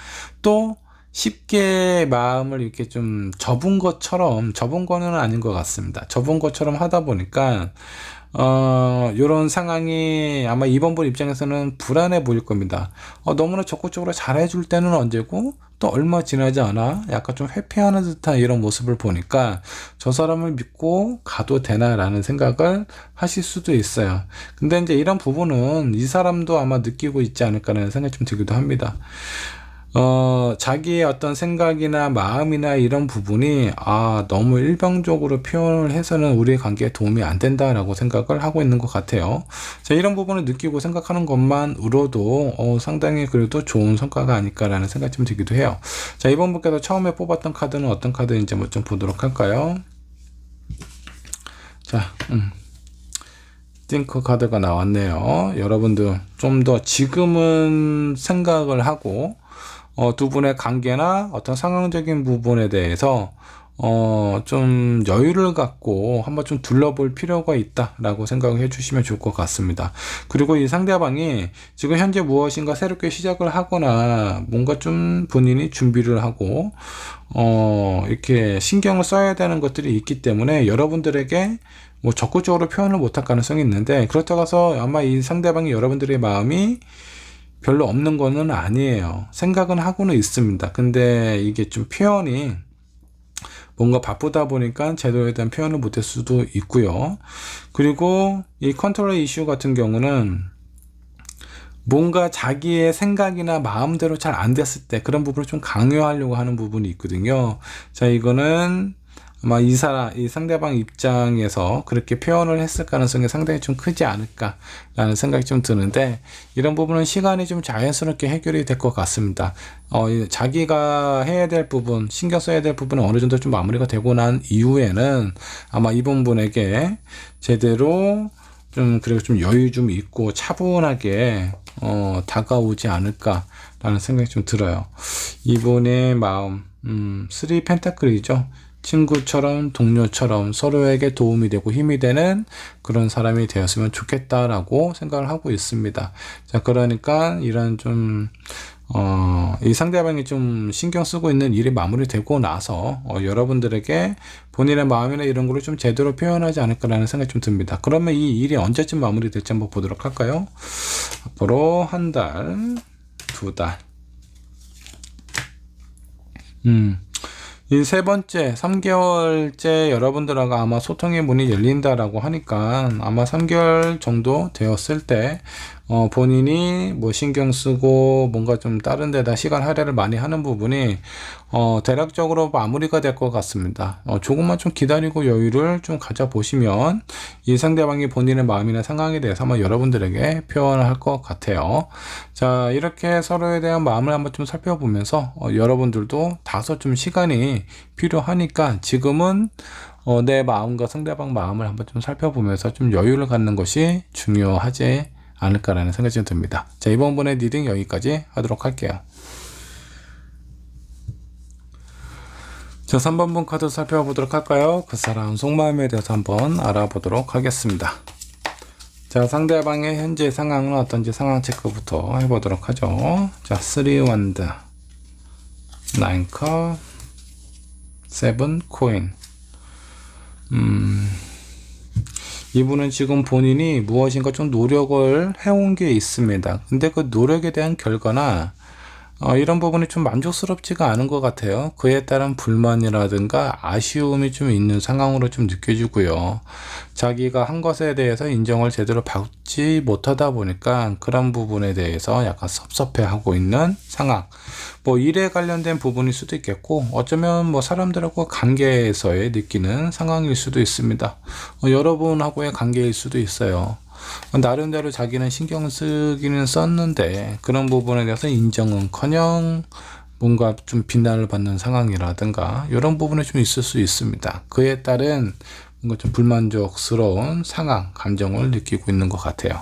Speaker 1: 또 쉽게 마음을 이렇게 좀 접은 거는 아닌 것 같습니다. 접은 것처럼 하다 보니까 요런 상황이 아마 이번 분 입장에서는 불안해 보일 겁니다. 너무나 적극적으로 잘해줄 때는 언제고 또 얼마 지나지 않아 약간 좀 회피하는 듯한 이런 모습을 보니까 저 사람을 믿고 가도 되나라는 생각을 하실 수도 있어요. 근데 이제 이런 부분은 이 사람도 아마 느끼고 있지 않을까라는 생각이 좀 들기도 합니다. 자기의 어떤 생각이나 마음이나 이런 부분이 너무 일방적으로 표현을 해서는 우리의 관계에 도움이 안 된다라고 생각을 하고 있는 것 같아요. 자, 이런 부분을 느끼고 생각하는 것만으로도 상당히 그래도 좋은 성과가 아닐까라는 생각이 좀 들기도 해요. 자, 이번 분께서 처음에 뽑았던 카드는 어떤 카드인지 한번 좀 보도록 할까요? 자, 띵크 카드가 나왔네요. 여러분들 좀 더 지금은 생각을 하고 두 분의 관계나 어떤 상황적인 부분에 대해서 좀 여유를 갖고 한번 좀 둘러볼 필요가 있다라고 생각을 해주시면 좋을 것 같습니다. 그리고 이 상대방이 지금 현재 무엇인가 새롭게 시작을 하거나 뭔가 좀 본인이 준비를 하고 이렇게 신경을 써야 되는 것들이 있기 때문에 여러분들에게 뭐 적극적으로 표현을 못할 가능성이 있는데, 그렇다고 해서 아마 이 상대방이 여러분들의 마음이 별로 없는 거는 아니에요. 생각은 하고는 있습니다. 근데 이게 좀 표현이 뭔가 바쁘다 보니까 제도에 대한 표현을 못할 수도 있고요. 그리고 이 컨트롤 이슈 같은 경우는 뭔가 자기의 생각이나 마음대로 잘 안 됐을 때 그런 부분을 좀 강요하려고 하는 부분이 있거든요. 자, 이거는 아마 이 상대방 입장에서 그렇게 표현을 했을 가능성이 상당히 좀 크지 않을까라는 생각이 좀 드는데, 이런 부분은 시간이 좀 자연스럽게 해결이 될 것 같습니다. 자기가 해야 될 부분, 신경 써야 될 부분은 어느 정도 좀 마무리가 되고 난 이후에는 아마 이번 분에게 제대로 그리고 좀 여유 좀 있고 차분하게 다가오지 않을까라는 생각이 좀 들어요. 이분의 마음, 3 펜타클이죠. 친구처럼 동료처럼 서로에게 도움이 되고 힘이 되는 그런 사람이 되었으면 좋겠다라고 생각을 하고 있습니다. 자, 그러니까 이런 이 상대방이 좀 신경 쓰고 있는 일이 마무리되고 나서 여러분들에게 본인의 마음이나 이런 거를 좀 제대로 표현하지 않을까라는 생각이 좀 듭니다. 그러면 이 일이 언제쯤 마무리될지 한번 보도록 할까요? 앞으로 한 달, 2달. 이 세 번째, 3개월째 여러분들하고 아마 소통의 문이 열린다라고 하니까 아마 3개월 정도 되었을 때 본인이 뭐 신경 쓰고 뭔가 좀 다른 데다 시간 할애를 많이 하는 부분이 대략적으로 마무리가 될 것 같습니다. 조금만 좀 기다리고 여유를 좀 가져보시면 이 상대방이 본인의 마음이나 상황에 대해서 한번 여러분들에게 표현을 할 것 같아요. 자, 이렇게 서로에 대한 마음을 한번 좀 살펴보면서 여러분들도 다소 좀 시간이 필요하니까 지금은 내 마음과 상대방 마음을 한번 좀 살펴보면서 좀 여유를 갖는 것이 중요하지 않을까라는 생각이 좀 듭니다. 자, 이번 분의 리딩 여기까지 하도록 할게요. 자, 3번분 카드 살펴보도록 할까요? 그 사람 속마음에 대해서 한번 알아보도록 하겠습니다. 자, 상대방의 현재 상황은 어떤지 상황 체크부터 해보도록 하죠. 자, 3 원드, 9 컵, 7 코인. 이분은 지금 본인이 무엇인가 좀 노력을 해온 게 있습니다. 근데 그 노력에 대한 결과나 이런 부분이 좀 만족스럽지가 않은 것 같아요. 그에 따른 불만이라든가 아쉬움이 좀 있는 상황으로 좀 느껴지고요. 자기가 한 것에 대해서 인정을 제대로 받지 못하다 보니까 그런 부분에 대해서 약간 섭섭해하고 있는 상황. 뭐 일에 관련된 부분일 수도 있겠고, 어쩌면 뭐 사람들하고 관계에서의 느끼는 상황일 수도 있습니다. 여러분하고의 관계일 수도 있어요. 나름대로 자기는 신경 쓰기는 썼는데 그런 부분에 대해서 인정은커녕 뭔가 좀 비난을 받는 상황이라든가 이런 부분이 좀 있을 수 있습니다. 그에 따른 뭔가 좀 불만족스러운 상황, 감정을 느끼고 있는 것 같아요.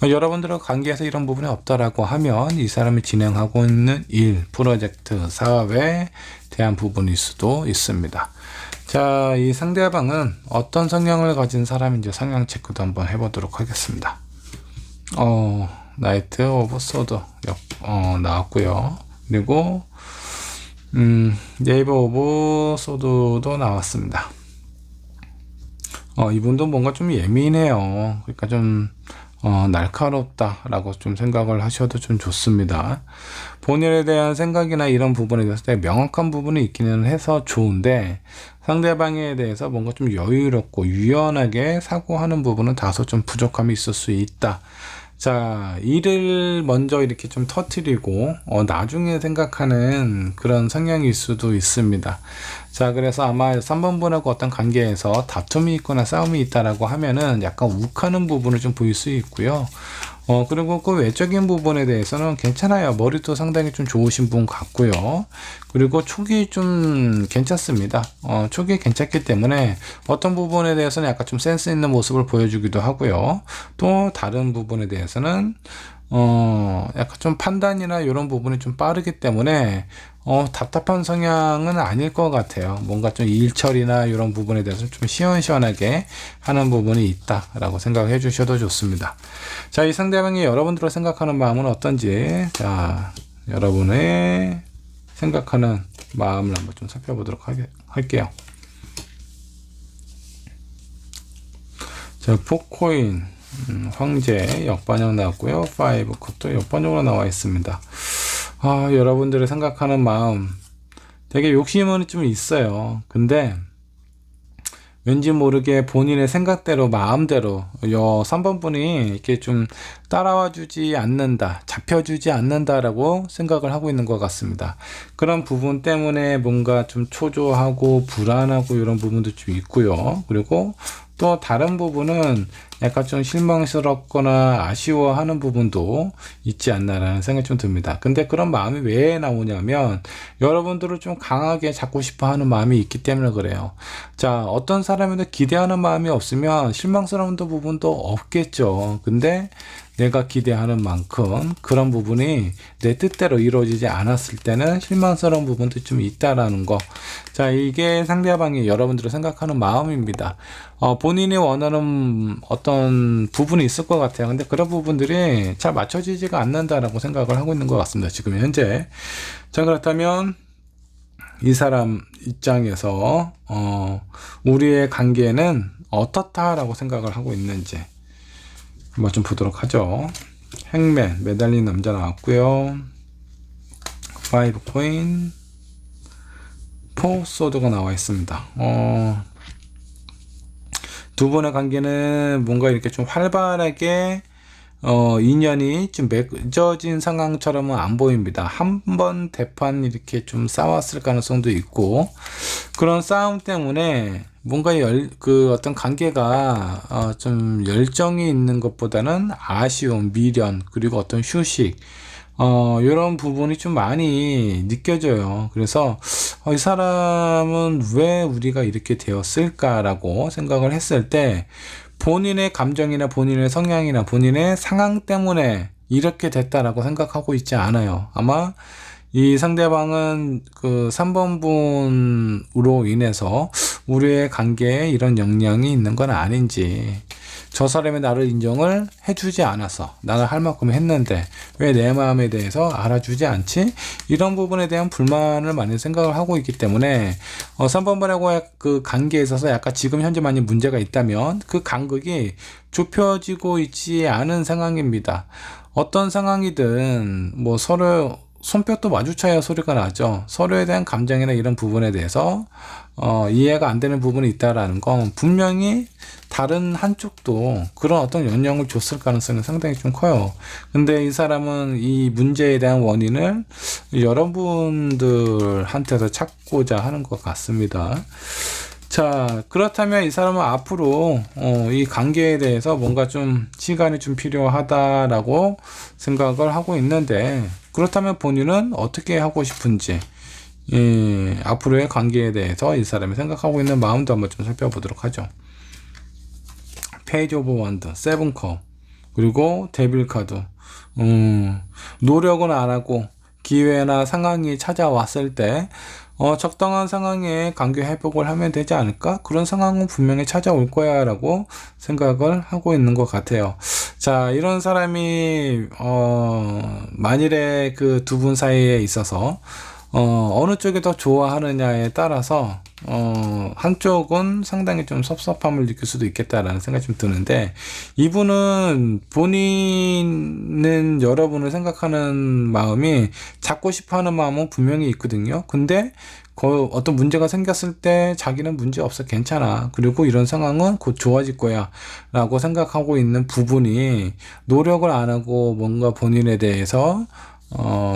Speaker 1: 여러분들과 관계에서 이런 부분이 없다라고 하면 이 사람이 진행하고 있는 일, 프로젝트, 사업에 대한 부분일 수도 있습니다. 자, 이 상대방은 어떤 성향을 가진 사람인지 성향 체크도 한번 해보도록 하겠습니다. 나이트 오브 소드 나왔고요. 그리고 네이버 오브 소드도 나왔습니다. 이분도 뭔가 좀 예민해요. 그러니까 좀 날카롭다라고 좀 생각을 하셔도 좀 좋습니다. 본인에 대한 생각이나 이런 부분에 대해서 되게 명확한 부분이 있기는 해서 좋은데, 상대방에 대해서 뭔가 좀 여유롭고 유연하게 사고하는 부분은 다소 좀 부족함이 있을 수 있다. 자, 일을 먼저 이렇게 좀 터뜨리고 나중에 생각하는 그런 성향일 수도 있습니다. 자, 그래서 아마 3번 분하고 어떤 관계에서 다툼이 있거나 싸움이 있다라고 하면은 약간 욱하는 부분을 좀 보일 수 있고요. 그리고 그 외적인 부분에 대해서는 괜찮아요. 머리도 상당히 좀 좋으신 분 같고요. 그리고 촉이 좀 괜찮습니다. 촉이 괜찮기 때문에 어떤 부분에 대해서는 약간 좀 센스 있는 모습을 보여주기도 하고요. 또 다른 부분에 대해서는 약간 좀 판단이나 이런 부분이 좀 빠르기 때문에 답답한 성향은 아닐 것 같아요. 뭔가 좀 일처리나 이런 부분에 대해서 좀 시원시원하게 하는 부분이 있다라고 생각해 주셔도 좋습니다. 자, 이 상대방이 여러분들을 생각하는 마음은 어떤지, 자, 여러분의 생각하는 마음을 한번 좀 살펴보도록 할게요. 자, 포코인, 황제 역반영 나왔고요. 5 컷도 역반영으로 나와 있습니다. 여러분들이 생각하는 마음, 되게 욕심은 좀 있어요. 근데 왠지 모르게 본인의 생각대로 마음대로 3번 분이 이렇게 좀 따라와 주지 않는다, 잡혀주지 않는다라고 생각을 하고 있는 것 같습니다. 그런 부분 때문에 뭔가 좀 초조하고 불안하고 이런 부분도 좀 있고요. 그리고 또 다른 부분은 약간 좀 실망스럽거나 아쉬워하는 부분도 있지 않나라는 생각이 좀 듭니다. 근데 그런 마음이 왜 나오냐면 여러분들을 좀 강하게 잡고 싶어 하는 마음이 있기 때문에 그래요. 자, 어떤 사람에도 기대하는 마음이 없으면 실망스러운 부분도 없겠죠. 근데 내가 기대하는 만큼 그런 부분이 내 뜻대로 이루어지지 않았을 때는 실망스러운 부분도 좀 있다라는 거. 자, 이게 상대방이 여러분들을 생각하는 마음입니다. 본인이 원하는 어떤 부분이 있을 것 같아요. 근데 그런 부분들이 잘 맞춰지지가 않는다라고 생각을 하고 있는 것 같습니다. 지금 현재. 자, 그렇다면 이 사람 입장에서 우리의 관계는 어떻다라고 생각을 하고 있는지 한번 좀 보도록 하죠. 행맨, 매달린 남자 나왔고요. 5 코인, 4 소드가 나와 있습니다. 두 분의 관계는 뭔가 이렇게 좀 활발하게 인연이 좀 맺어진 상황처럼은 안 보입니다. 한 번 대판 이렇게 좀 싸웠을 가능성도 있고, 그런 싸움 때문에 뭔가 어떤 관계가 좀 열정이 있는 것보다는 아쉬움, 미련, 그리고 어떤 휴식, 이런 부분이 좀 많이 느껴져요. 그래서 이 사람은 왜 우리가 이렇게 되었을까라고 생각을 했을 때 본인의 감정이나 본인의 성향이나 본인의 상황 때문에 이렇게 됐다라고 생각하고 있지 않아요. 아마 이 상대방은 그 3번 분으로 인해서 우리의 관계에 이런 영향이 있는 건 아닌지, 저 사람이 나를 인정을 해주지 않아서 나는 할 만큼 했는데 왜 내 마음에 대해서 알아주지 않지? 이런 부분에 대한 불만을 많이 생각을 하고 있기 때문에 3번 분하고의 그 관계에 있어서 약간 지금 현재 많이 문제가 있다면 그 간극이 좁혀지고 있지 않은 상황입니다. 어떤 상황이든 뭐 서로 손뼉도 마주쳐야 소리가 나죠. 서로에 대한 감정이나 이런 부분에 대해서 이해가 안 되는 부분이 있다라는 건 분명히 다른 한쪽도 그런 어떤 영향을 줬을 가능성이 상당히 좀 커요. 근데 이 사람은 이 문제에 대한 원인을 여러분들한테서 찾고자 하는 것 같습니다. 자, 그렇다면 이 사람은 앞으로 이 관계에 대해서 뭔가 좀 시간이 좀 필요하다라고 생각을 하고 있는데, 그렇다면 본인은 어떻게 하고 싶은지, 앞으로의 관계에 대해서 이 사람이 생각하고 있는 마음도 한번 좀 살펴보도록 하죠. 페이지 오브 원드, 세븐컵, 그리고 데빌 카드. 노력은 안 하고 기회나 상황이 찾아왔을 때 적당한 상황에 관계 회복을 하면 되지 않을까? 그런 상황은 분명히 찾아올 거야 라고 생각을 하고 있는 것 같아요. 자, 이런 사람이 만일에 그 두 분 사이에 있어서 어느 쪽이 더 좋아하느냐에 따라서 한쪽은 상당히 좀 섭섭함을 느낄 수도 있겠다라는 생각이 좀 드는데, 이분은 본인은 여러분을 생각하는 마음이 잡고 싶어 하는 마음은 분명히 있거든요. 근데 어떤 문제가 생겼을 때 자기는 문제 없어, 괜찮아, 그리고 이런 상황은 곧 좋아질 거야 라고 생각하고 있는 부분이, 노력을 안 하고 뭔가 본인에 대해서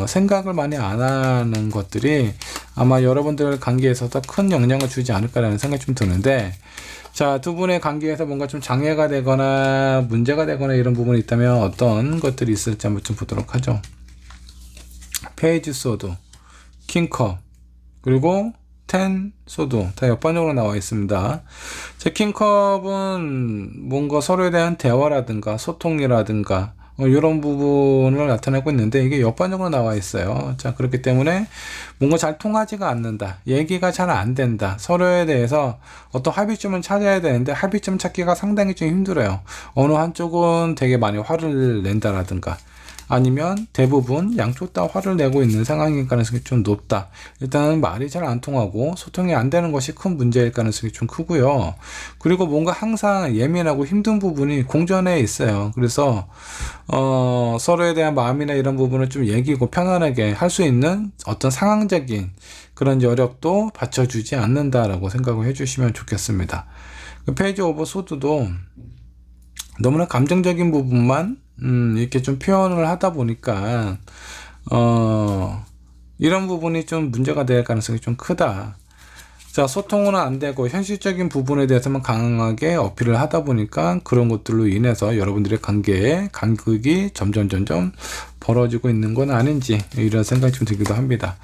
Speaker 1: 생각을 많이 안 하는 것들이 아마 여러분들 관계에서도 큰 영향을 주지 않을까라는 생각이 좀 드는데, 자, 두 분의 관계에서 뭔가 좀 장애가 되거나 문제가 되거나 이런 부분이 있다면 어떤 것들이 있을지 한번 좀 보도록 하죠. 페이지 소드, 킹컵, 그리고 텐 소드 다 옆반으로 나와 있습니다. 자, 킹컵은 뭔가 서로에 대한 대화라든가 소통이라든가 이런 부분을 나타내고 있는데, 이게 옆반으로 나와 있어요. 자, 그렇기 때문에 뭔가 잘 통하지가 않는다, 얘기가 잘 안 된다, 서로에 대해서 어떤 합의점을 찾아야 되는데 합의점 찾기가 상당히 좀 힘들어요. 어느 한쪽은 되게 많이 화를 낸다라든가, 아니면 대부분 양쪽 다 화를 내고 있는 상황일 가능성이 좀 높다. 일단은 말이 잘 안 통하고 소통이 안 되는 것이 큰 문제일 가능성이 좀 크고요. 그리고 뭔가 항상 예민하고 힘든 부분이 공존해 있어요. 그래서 서로에 대한 마음이나 이런 부분을 좀 얘기고 편안하게 할 수 있는 어떤 상황적인 그런 여력도 받쳐주지 않는다라고 생각을 해주시면 좋겠습니다. 그 페이지 오브 소드도 너무나 감정적인 부분만 이렇게 좀 표현을 하다 보니까 이런 부분이 좀 문제가 될 가능성이 좀 크다. 자, 소통은 안 되고 현실적인 부분에 대해서만 강하게 어필을 하다 보니까 그런 것들로 인해서 여러분들의 관계에 간극이 점점 벌어지고 있는 건 아닌지, 이런 생각이 좀 들기도 합니다.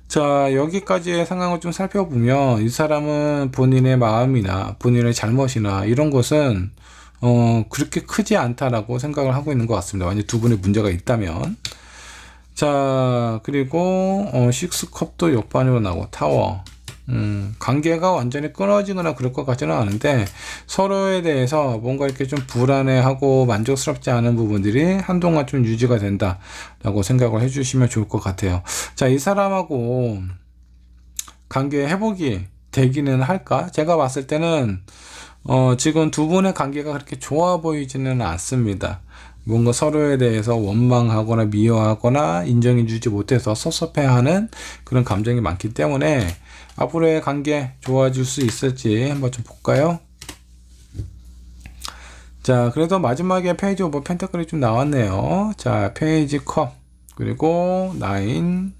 Speaker 1: 자, 여기까지의 상황을 좀 살펴보면 이 사람은 본인의 마음이나 본인의 잘못이나 이런 것은 그렇게 크지 않다라고 생각을 하고 있는 것 같습니다. 만약 두 분의 문제가 있다면. 자, 그리고 식스컵도 역반으로 나오고 타워. 관계가 완전히 끊어지거나 그럴 것 같지는 않은데, 서로에 대해서 뭔가 이렇게 좀 불안해하고 만족스럽지 않은 부분들이 한동안 좀 유지가 된다라고 생각을 해주시면 좋을 것 같아요. 자, 이 사람하고 관계 회복이 되기는 할까? 제가 봤을 때는 지금 두 분의 관계가 그렇게 좋아 보이지는 않습니다. 뭔가 서로에 대해서 원망하거나 미워하거나 인정해주지 못해서 섭섭해하는 그런 감정이 많기 때문에 앞으로의 관계 좋아질 수 있을지 한번 좀 볼까요? 자, 그래도 마지막에 페이지 오브 펜타클이 좀 나왔네요. 자, 페이지 컵, 그리고 9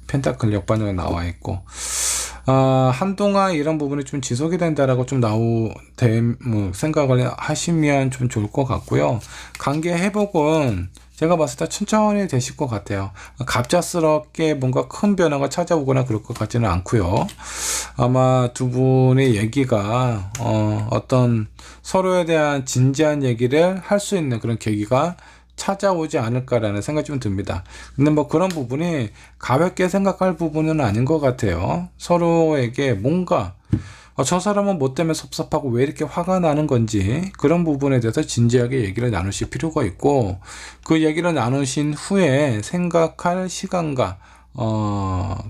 Speaker 1: 펜타클 역반으로 나와 있고, 한동안 이런 부분이 좀 지속이 된다라고 좀 생각을 하시면 좀 좋을 것 같고요. 관계 회복은 제가 봤을 때 천천히 되실 것 같아요. 갑작스럽게 뭔가 큰 변화가 찾아오거나 그럴 것 같지는 않고요. 아마 두 분의 얘기가 어떤 서로에 대한 진지한 얘기를 할 수 있는 그런 계기가 찾아오지 않을까라는 생각이 좀 듭니다. 근데 뭐 그런 부분이 가볍게 생각할 부분은 아닌 것 같아요. 서로에게 뭔가 저 사람은 뭐 때문에 섭섭하고 왜 이렇게 화가 나는 건지, 그런 부분에 대해서 진지하게 얘기를 나누실 필요가 있고, 그 얘기를 나누신 후에 생각할 시간과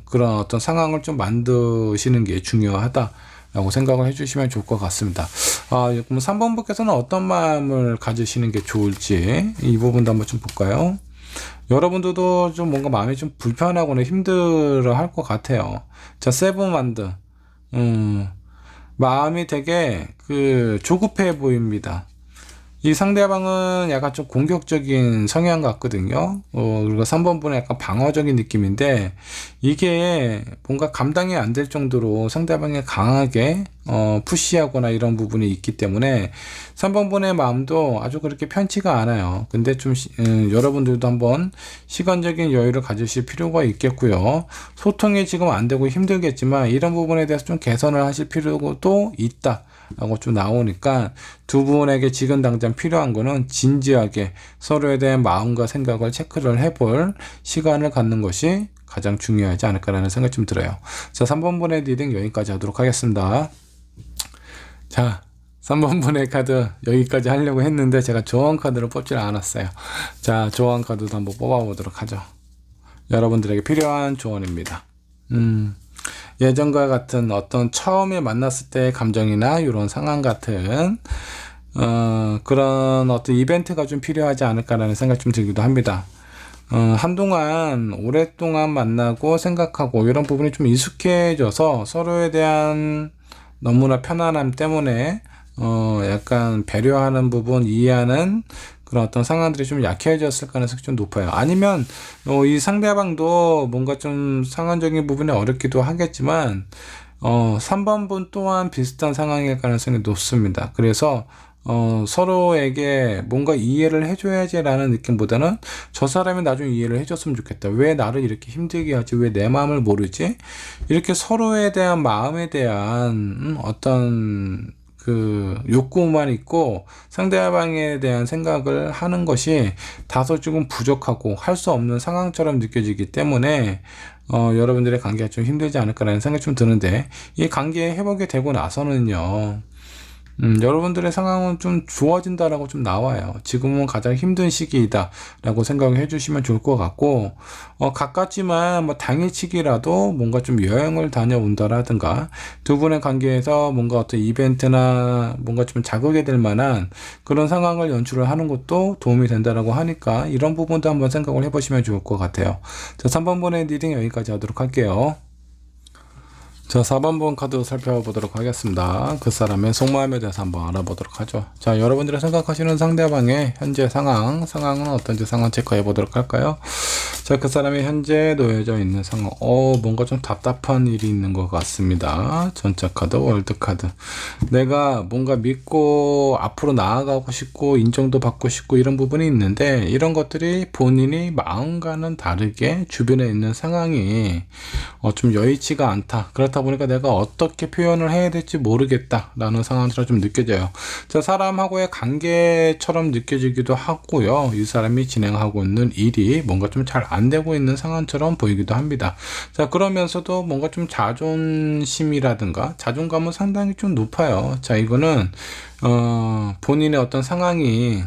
Speaker 1: 그런 어떤 상황을 좀 만드시는 게 중요하다라고 생각을 해주시면 좋을 것 같습니다. 그럼 3번 분께서는 어떤 마음을 가지시는 게 좋을지 이 부분도 한번 좀 볼까요? 여러분들도 좀 뭔가 마음이 좀 불편하거나 힘들어 할 것 같아요. 자, 세븐만드. 마음이 되게 조급해 보입니다. 이 상대방은 약간 좀 공격적인 성향 같거든요. 그리고 3번 분은 약간 방어적인 느낌인데, 이게 뭔가 감당이 안 될 정도로 상대방이 강하게 푸시하거나 이런 부분이 있기 때문에 3번 분의 마음도 아주 그렇게 편치가 않아요. 근데 좀 여러분들도 한번 시간적인 여유를 가지실 필요가 있겠고요. 소통이 지금 안 되고 힘들겠지만 이런 부분에 대해서 좀 개선을 하실 필요도 있다 라고 좀 나오니까, 두 분에게 지금 당장 필요한 거는 진지하게 서로에 대한 마음과 생각을 체크를 해볼 시간을 갖는 것이 가장 중요하지 않을까라는 생각이 좀 들어요. 자, 3번 분의 리딩 여기까지 하도록 하겠습니다. 자, 3번 분의 카드 여기까지 하려고 했는데 제가 조언 카드를 뽑질 않았어요. 자, 조언 카드도 한번 뽑아보도록 하죠. 여러분들에게 필요한 조언입니다. 예전과 같은 어떤 처음에 만났을 때의 감정이나 이런 상황 같은 그런 어떤 이벤트가 좀 필요하지 않을까라는 생각이 좀 들기도 합니다. 한동안 오랫동안 만나고 생각하고 이런 부분이 좀 익숙해져서 서로에 대한 너무나 편안함 때문에 약간 배려하는 부분, 이해하는 그런 어떤 상황들이 좀 약해졌을 가능성이 좀 높아요. 아니면 이 상대방도 뭔가 좀 상황적인 부분이 어렵기도 하겠지만 3번 분 또한 비슷한 상황일 가능성이 높습니다. 그래서 서로에게 뭔가 이해를 해줘야지라는 느낌보다는 저 사람이 나중에 이해를 해줬으면 좋겠다. 왜 나를 이렇게 힘들게 하지? 왜 내 마음을 모르지? 이렇게 서로에 대한 마음에 대한 어떤 욕구만 있고 상대방에 대한 생각을 하는 것이 다소 조금 부족하고 할 수 없는 상황처럼 느껴지기 때문에 여러분들의 관계가 좀 힘들지 않을까라는 생각이 좀 드는데, 이 관계 회복이 되고 나서는요, 여러분들의 상황은 좀 좋아진다라고 좀 나와요. 지금은 가장 힘든 시기이다 라고 생각을 해주시면 좋을 것 같고, 가깝지만 뭐 당일치기라도 뭔가 좀 여행을 다녀온다라든가, 두 분의 관계에서 뭔가 어떤 이벤트나 뭔가 좀 자극이 될 만한 그런 상황을 연출을 하는 것도 도움이 된다라고 하니까, 이런 부분도 한번 생각을 해보시면 좋을 것 같아요. 자, 3번 번의 리딩 여기까지 하도록 할게요. 자, 4번 번 카드 살펴보도록 하겠습니다. 그 사람의 속마음에 대해서 한번 알아보도록 하죠. 자, 여러분들이 생각하시는 상대방의 현재 상황은 어떤지 상황 체크해 보도록 할까요? 자, 그 사람이 현재 놓여져 있는 상황, 뭔가 좀 답답한 일이 있는 것 같습니다. 전차 카드, 월드 카드. 내가 뭔가 믿고 앞으로 나아가고 싶고 인정도 받고 싶고 이런 부분이 있는데, 이런 것들이 본인이 마음과는 다르게 주변에 있는 상황이 좀 여의치가 않다. 그렇다 보니까 내가 어떻게 표현을 해야 될지 모르겠다 라는 상황처럼 좀 느껴져요. 자, 사람하고의 관계처럼 느껴지기도 하고요. 이 사람이 진행하고 있는 일이 뭔가 좀 잘 안 되고 있는 상황처럼 보이기도 합니다. 자, 그러면서도 뭔가 좀 자존심이라든가 자존감은 상당히 좀 높아요. 자, 이거는 본인의 어떤 상황이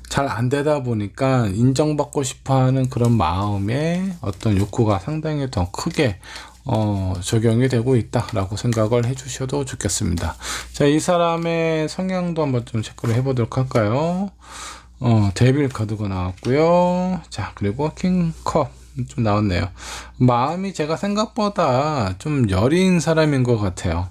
Speaker 1: 잘 안 되다 보니까 인정받고 싶어 하는 그런 마음의 어떤 욕구가 상당히 더 크게 적용이 되고 있다라고 생각을 해 주셔도 좋겠습니다. 자, 이 사람의 성향도 한번 좀 체크를 해 보도록 할까요? 데빌 카드가 나왔고요. 자, 그리고 킹컵 좀 나왔네요. 마음이 제가 생각보다 좀 여린 사람인 것 같아요.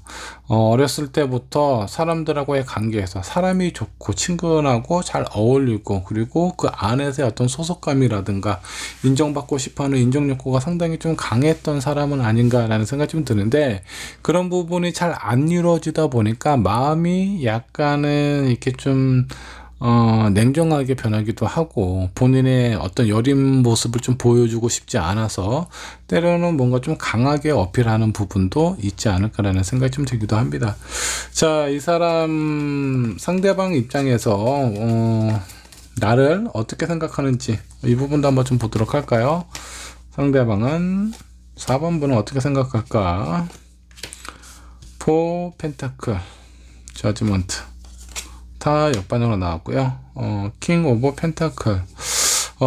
Speaker 1: 어렸을 때부터 사람들하고의 관계에서 사람이 좋고 친근하고 잘 어울리고, 그리고 그 안에서의 어떤 소속감이라든가 인정받고 싶어하는 인정 욕구가 상당히 좀 강했던 사람은 아닌가라는 생각이 좀 드는데, 그런 부분이 잘 안 이루어지다 보니까 마음이 약간은 이렇게 좀 냉정하게 변하기도 하고, 본인의 어떤 여린 모습을 좀 보여주고 싶지 않아서 때로는 뭔가 좀 강하게 어필하는 부분도 있지 않을까라는 생각이 좀 들기도 합니다. 자, 이 사람 상대방 입장에서 나를 어떻게 생각하는지 이 부분도 한번 좀 보도록 할까요? 상대방은 4번 분은 어떻게 생각할까? 4 펜타클, 저지먼트 다 역반으로 나왔고요. 킹 오브 펜타클.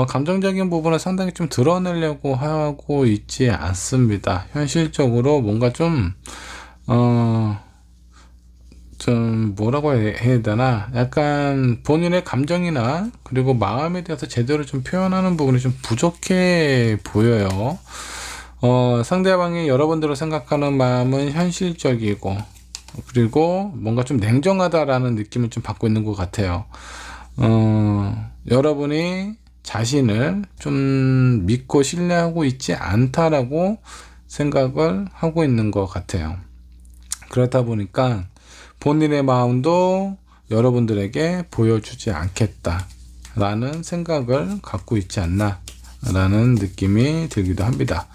Speaker 1: 감정적인 부분을 상당히 좀 드러내려고 하고 있지 않습니다. 현실적으로 뭔가 좀 좀 뭐라고 해야 되나, 약간 본인의 감정이나 그리고 마음에 대해서 제대로 좀 표현하는 부분이 좀 부족해 보여요. 상대방이 여러분들을 생각하는 마음은 현실적이고, 그리고 뭔가 좀 냉정하다라는 느낌을 좀 받고 있는 것 같아요. 여러분이 자신을 좀 믿고 신뢰하고 있지 않다라고 생각을 하고 있는 것 같아요. 그렇다 보니까 본인의 마음도 여러분들에게 보여주지 않겠다라는 생각을 갖고 있지 않나 라는 느낌이 들기도 합니다.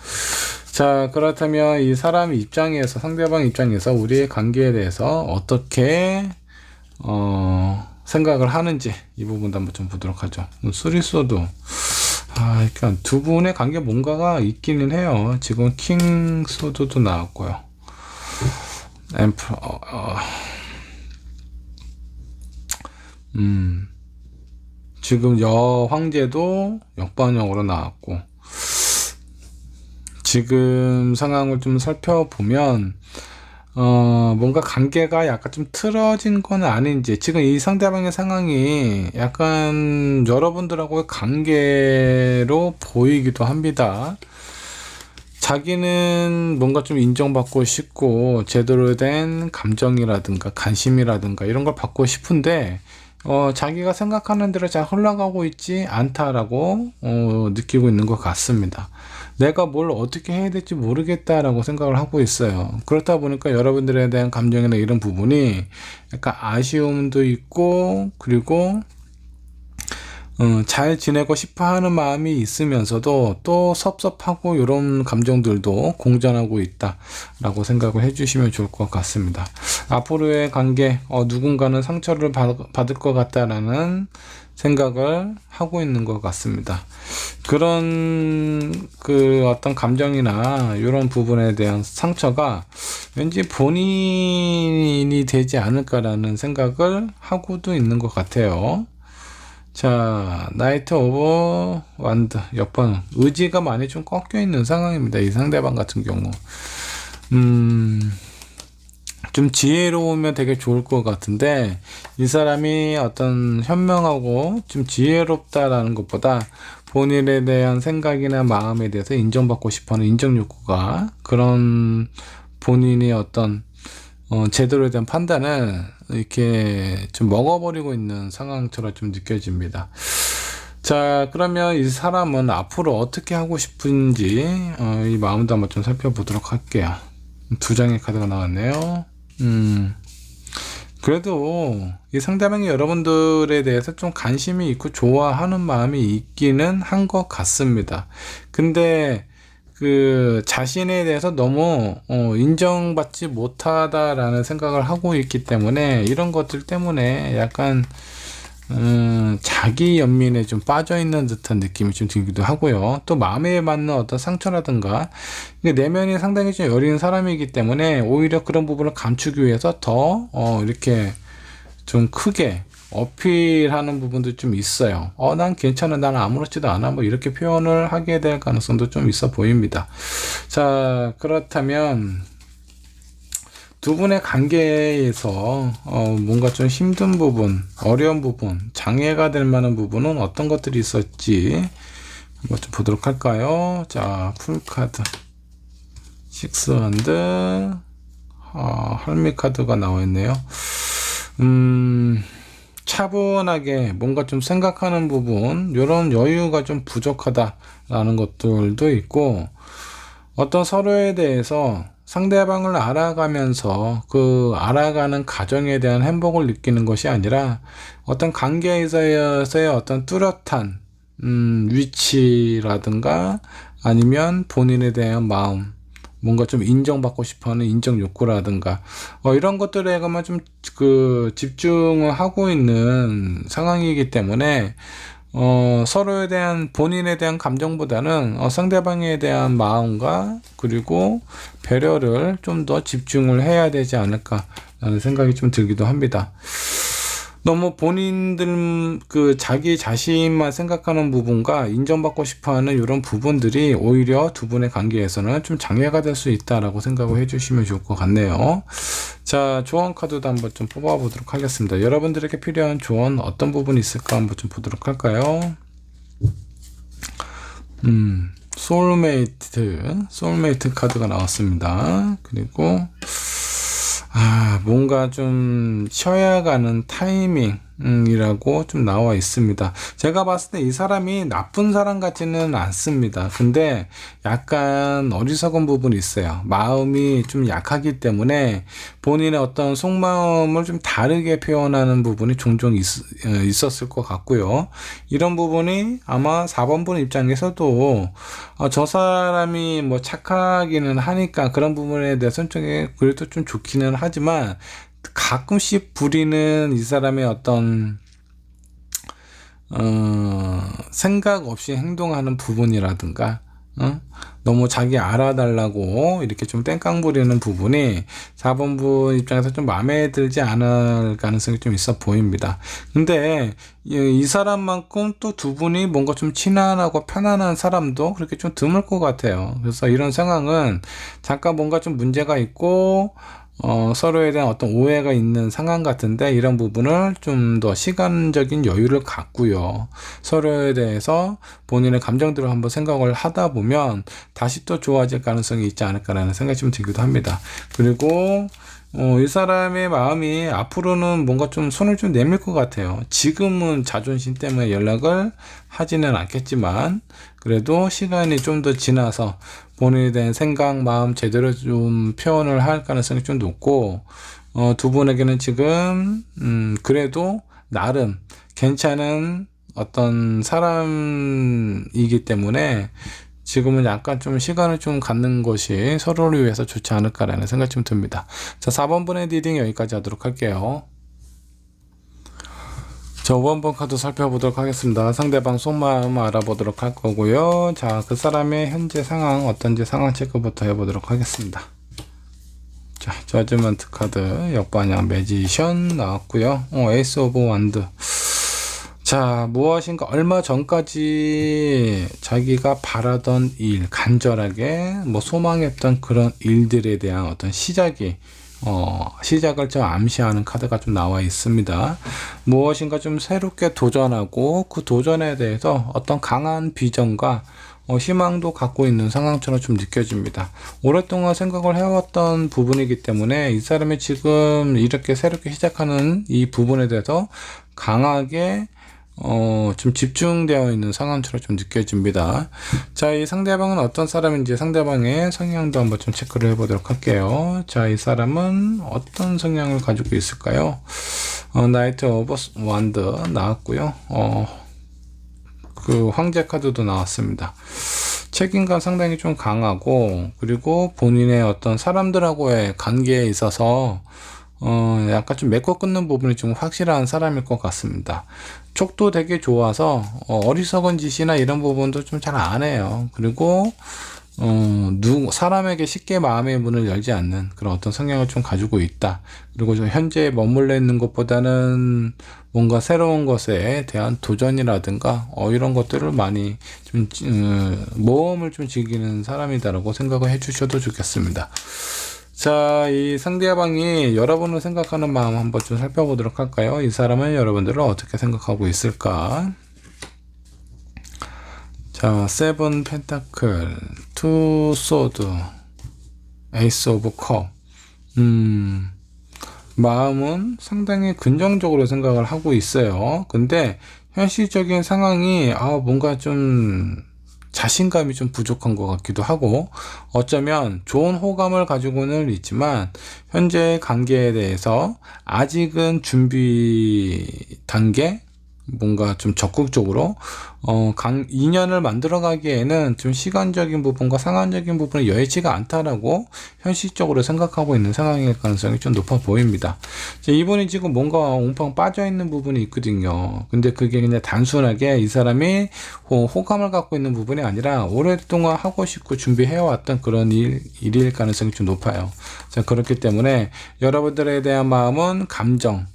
Speaker 1: 자, 그렇다면 이 사람 입장에서, 상대방 입장에서 우리의 관계에 대해서 어떻게 생각을 하는지 이 부분도 한번 좀 보도록 하죠. 쓰리소드, 그러니까 두 분의 관계 뭔가가 있기는 해요. 지금 킹 소드도 나왔고요. 앰플, 지금 여황제도 역반역으로 나왔고, 지금 상황을 좀 살펴보면 뭔가 관계가 약간 좀 틀어진 건 아닌지, 지금 이 상대방의 상황이 약간 여러분들하고의 관계로 보이기도 합니다. 자기는 뭔가 좀 인정받고 싶고 제대로 된 감정이라든가 관심이라든가 이런 걸 받고 싶은데 자기가 생각하는 대로 잘 흘러가고 있지 않다라고 느끼고 있는 것 같습니다. 내가 뭘 어떻게 해야 될지 모르겠다라고 생각을 하고 있어요. 그렇다 보니까 여러분들에 대한 감정이나 이런 부분이 약간 아쉬움도 있고, 그리고 잘 지내고 싶어 하는 마음이 있으면서도 또 섭섭하고 이런 감정들도 공존하고 있다라고 생각을 해주시면 좋을 것 같습니다. 앞으로의 관계, 누군가는 상처를 받을 것 같다라는 생각을 하고 있는 것 같습니다. 그런 어떤 감정이나 이런 부분에 대한 상처가 왠지 본인이 되지 않을까라는 생각을 하고도 있는 것 같아요. 자, 나이트 오브 완드 옆번, 의지가 많이 좀 꺾여 있는 상황입니다. 이 상대방 같은 경우 좀 지혜로우면 되게 좋을 것 같은데, 이 사람이 어떤 현명하고 좀 지혜롭다라는 것보다 본인에 대한 생각이나 마음에 대해서 인정받고 싶어하는 인정 욕구가, 그런 본인이 어떤 제대로 된 판단을 이렇게 좀 먹어버리고 있는 상황처럼 좀 느껴집니다. 자, 그러면 이 사람은 앞으로 어떻게 하고 싶은지 이 마음도 한번 좀 살펴보도록 할게요. 두 장의 카드가 나왔네요. 그래도 이 상대방이 여러분들에 대해서 좀 관심이 있고 좋아하는 마음이 있기는 한 것 같습니다. 근데 자신에 대해서 너무 인정받지 못하다라는 생각을 하고 있기 때문에, 이런 것들 때문에 약간 자기 연민에 좀 빠져 있는 듯한 느낌이 좀 들기도 하고요. 또 마음에 맞는 어떤 상처라든가, 내면이 상당히 좀 여린 사람이기 때문에 오히려 그런 부분을 감추기 위해서 더 이렇게 좀 크게 어필하는 부분도 좀 있어요. 난 괜찮아, 나는 아무렇지도 않아, 뭐 이렇게 표현을 하게 될 가능성도 좀 있어 보입니다. 자, 그렇다면 두 분의 관계에서 뭔가 좀 힘든 부분, 어려운 부분, 장애가 될 만한 부분은 어떤 것들이 있었지 한번 좀 보도록 할까요? 자, 풀카드, 식스핸드, 할미 카드가 나와 있네요. 차분하게 뭔가 좀 생각하는 부분, 이런 여유가 좀 부족하다라는 것들도 있고, 어떤 서로에 대해서 상대방을 알아가면서 그 알아가는 과정에 대한 행복을 느끼는 것이 아니라 어떤 관계에서의 어떤 뚜렷한 위치라든가, 아니면 본인에 대한 마음, 뭔가 좀 인정받고 싶어하는 인정 욕구라든가 이런 것들에만 좀 집중을 하고 있는 상황이기 때문에 서로에 대한, 본인에 대한 감정보다는 상대방에 대한 마음과 그리고 배려를 좀 더 집중을 해야 되지 않을까라는 생각이 좀 들기도 합니다. 너무 본인들 자기 자신만 생각하는 부분과 인정받고 싶어하는 이런 부분들이 오히려 두 분의 관계에서는 좀 장애가 될 수 있다라고 생각을 해주시면 좋을 것 같네요. 자, 조언 카드도 한번 좀 뽑아보도록 하겠습니다. 여러분들에게 필요한 조언 어떤 부분이 있을까 한번 좀 보도록 할까요? 소울메이트 카드가 나왔습니다. 그리고 뭔가 좀 쉬어야 가는 타이밍이라고 좀 나와 있습니다. 제가 봤을 때 이 사람이 나쁜 사람 같지는 않습니다. 근데 약간 어리석은 부분이 있어요. 마음이 좀 약하기 때문에 본인의 어떤 속마음을 좀 다르게 표현하는 부분이 종종 있었을 것 같고요. 이런 부분이 아마 4번 분 입장에서도 저 사람이 뭐 착하기는 하니까 그런 부분에 대해서는 좀 그래도 좀 좋기는 하지만 가끔씩 부리는 이 사람의 어떤 생각 없이 행동하는 부분이라든가 너무 자기 알아달라고 이렇게 좀 땡깡 부리는 부분이 4번부 입장에서 좀 마음에 들지 않을 가능성이 좀 있어 보입니다. 근데 이 사람만큼 또 두 분이 뭔가 좀 친한하고 편안한 사람도 그렇게 좀 드물 것 같아요. 그래서 이런 상황은 잠깐 뭔가 좀 문제가 있고 서로에 대한 어떤 오해가 있는 상황 같은데 이런 부분을 좀 더 시간적인 여유를 갖고요. 서로에 대해서 본인의 감정들을 한번 생각을 하다 보면 다시 또 좋아질 가능성이 있지 않을까라는 생각이 좀 들기도 합니다. 그리고 이 사람의 마음이 앞으로는 뭔가 좀 손을 좀 내밀 것 같아요. 지금은 자존심 때문에 연락을 하지는 않겠지만 그래도 시간이 좀 더 지나서 본인에 대한 생각, 마음 제대로 좀 표현을 할 가능성이 좀 높고 두 분에게는 지금 그래도 나름 괜찮은 어떤 사람이기 때문에 지금은 약간 좀 시간을 좀 갖는 것이 서로를 위해서 좋지 않을까라는 생각이 좀 듭니다. 자, 4번 분의 리딩 여기까지 하도록 할게요. 자, 5번 카드 살펴보도록 하겠습니다. 상대방 속마음 알아보도록 할 거고요. 자, 그 사람의 현재 상황 어떤지 상황 체크부터 해보도록 하겠습니다. 자, 저지먼트 카드 역반향 매지션 나왔고요. 에이스 오브 완드. 자, 무엇인가 얼마 전까지 자기가 바라던 일, 간절하게 뭐 소망했던 그런 일들에 대한 어떤 시작을 좀 암시하는 카드가 좀 나와 있습니다. 무엇인가 좀 새롭게 도전하고 그 도전에 대해서 어떤 강한 비전과 희망도 갖고 있는 상황처럼 좀 느껴집니다. 오랫동안 생각을 해왔던 부분이기 때문에 이 사람이 지금 이렇게 새롭게 시작하는 이 부분에 대해서 강하게 좀 집중되어 있는 상황처럼 좀 느껴집니다. 자, 이 상대방은 어떤 사람인지 상대방의 성향도 한번 좀 체크를 해보도록 할게요. 자, 이 사람은 어떤 성향을 가지고 있을까요? 나이트 오브 완드 나왔고요. 그 황제 카드도 나왔습니다. 책임감 상당히 좀 강하고 그리고 본인의 어떤 사람들하고의 관계에 있어서 약간 좀 맺고 끊는 부분이 좀 확실한 사람일 것 같습니다. 촉도 되게 좋아서 어리석은 짓이나 이런 부분도 좀 잘 안 해요. 그리고 사람에게 쉽게 마음의 문을 열지 않는 그런 어떤 성향을 좀 가지고 있다. 그리고 좀 현재 머물러 있는 것보다는 뭔가 새로운 것에 대한 도전이라든가 이런 것들을 많이 좀 모험을 좀 즐기는 사람이다라고 생각을 해주셔도 좋겠습니다. 자, 이 상대방이 여러분을 생각하는 마음 한번 좀 살펴보도록 할까요? 이 사람은 여러분들을 어떻게 생각하고 있을까? 자, 세븐 펜타클, 투 소드, 에이스 오브 컵. 마음은 상당히 긍정적으로 생각을 하고 있어요. 근데 현실적인 상황이 뭔가 좀 자신감이 좀 부족한 것 같기도 하고 어쩌면 좋은 호감을 가지고는 있지만 현재 관계에 대해서 아직은 준비 단계 뭔가 좀 적극적으로 인연을 만들어 가기에는 좀 시간적인 부분과 상황적인 부분이 여의치가 않다라고 현실적으로 생각하고 있는 상황일 가능성이 좀 높아 보입니다. 이분이 지금 뭔가 옹팡 빠져 있는 부분이 있거든요. 근데 그게 그냥 단순하게 이 사람이 호감을 갖고 있는 부분이 아니라 오랫동안 하고 싶고 준비해왔던 그런 일일 가능성이 좀 높아요. 자, 그렇기 때문에 여러분들에 대한 마음은 감정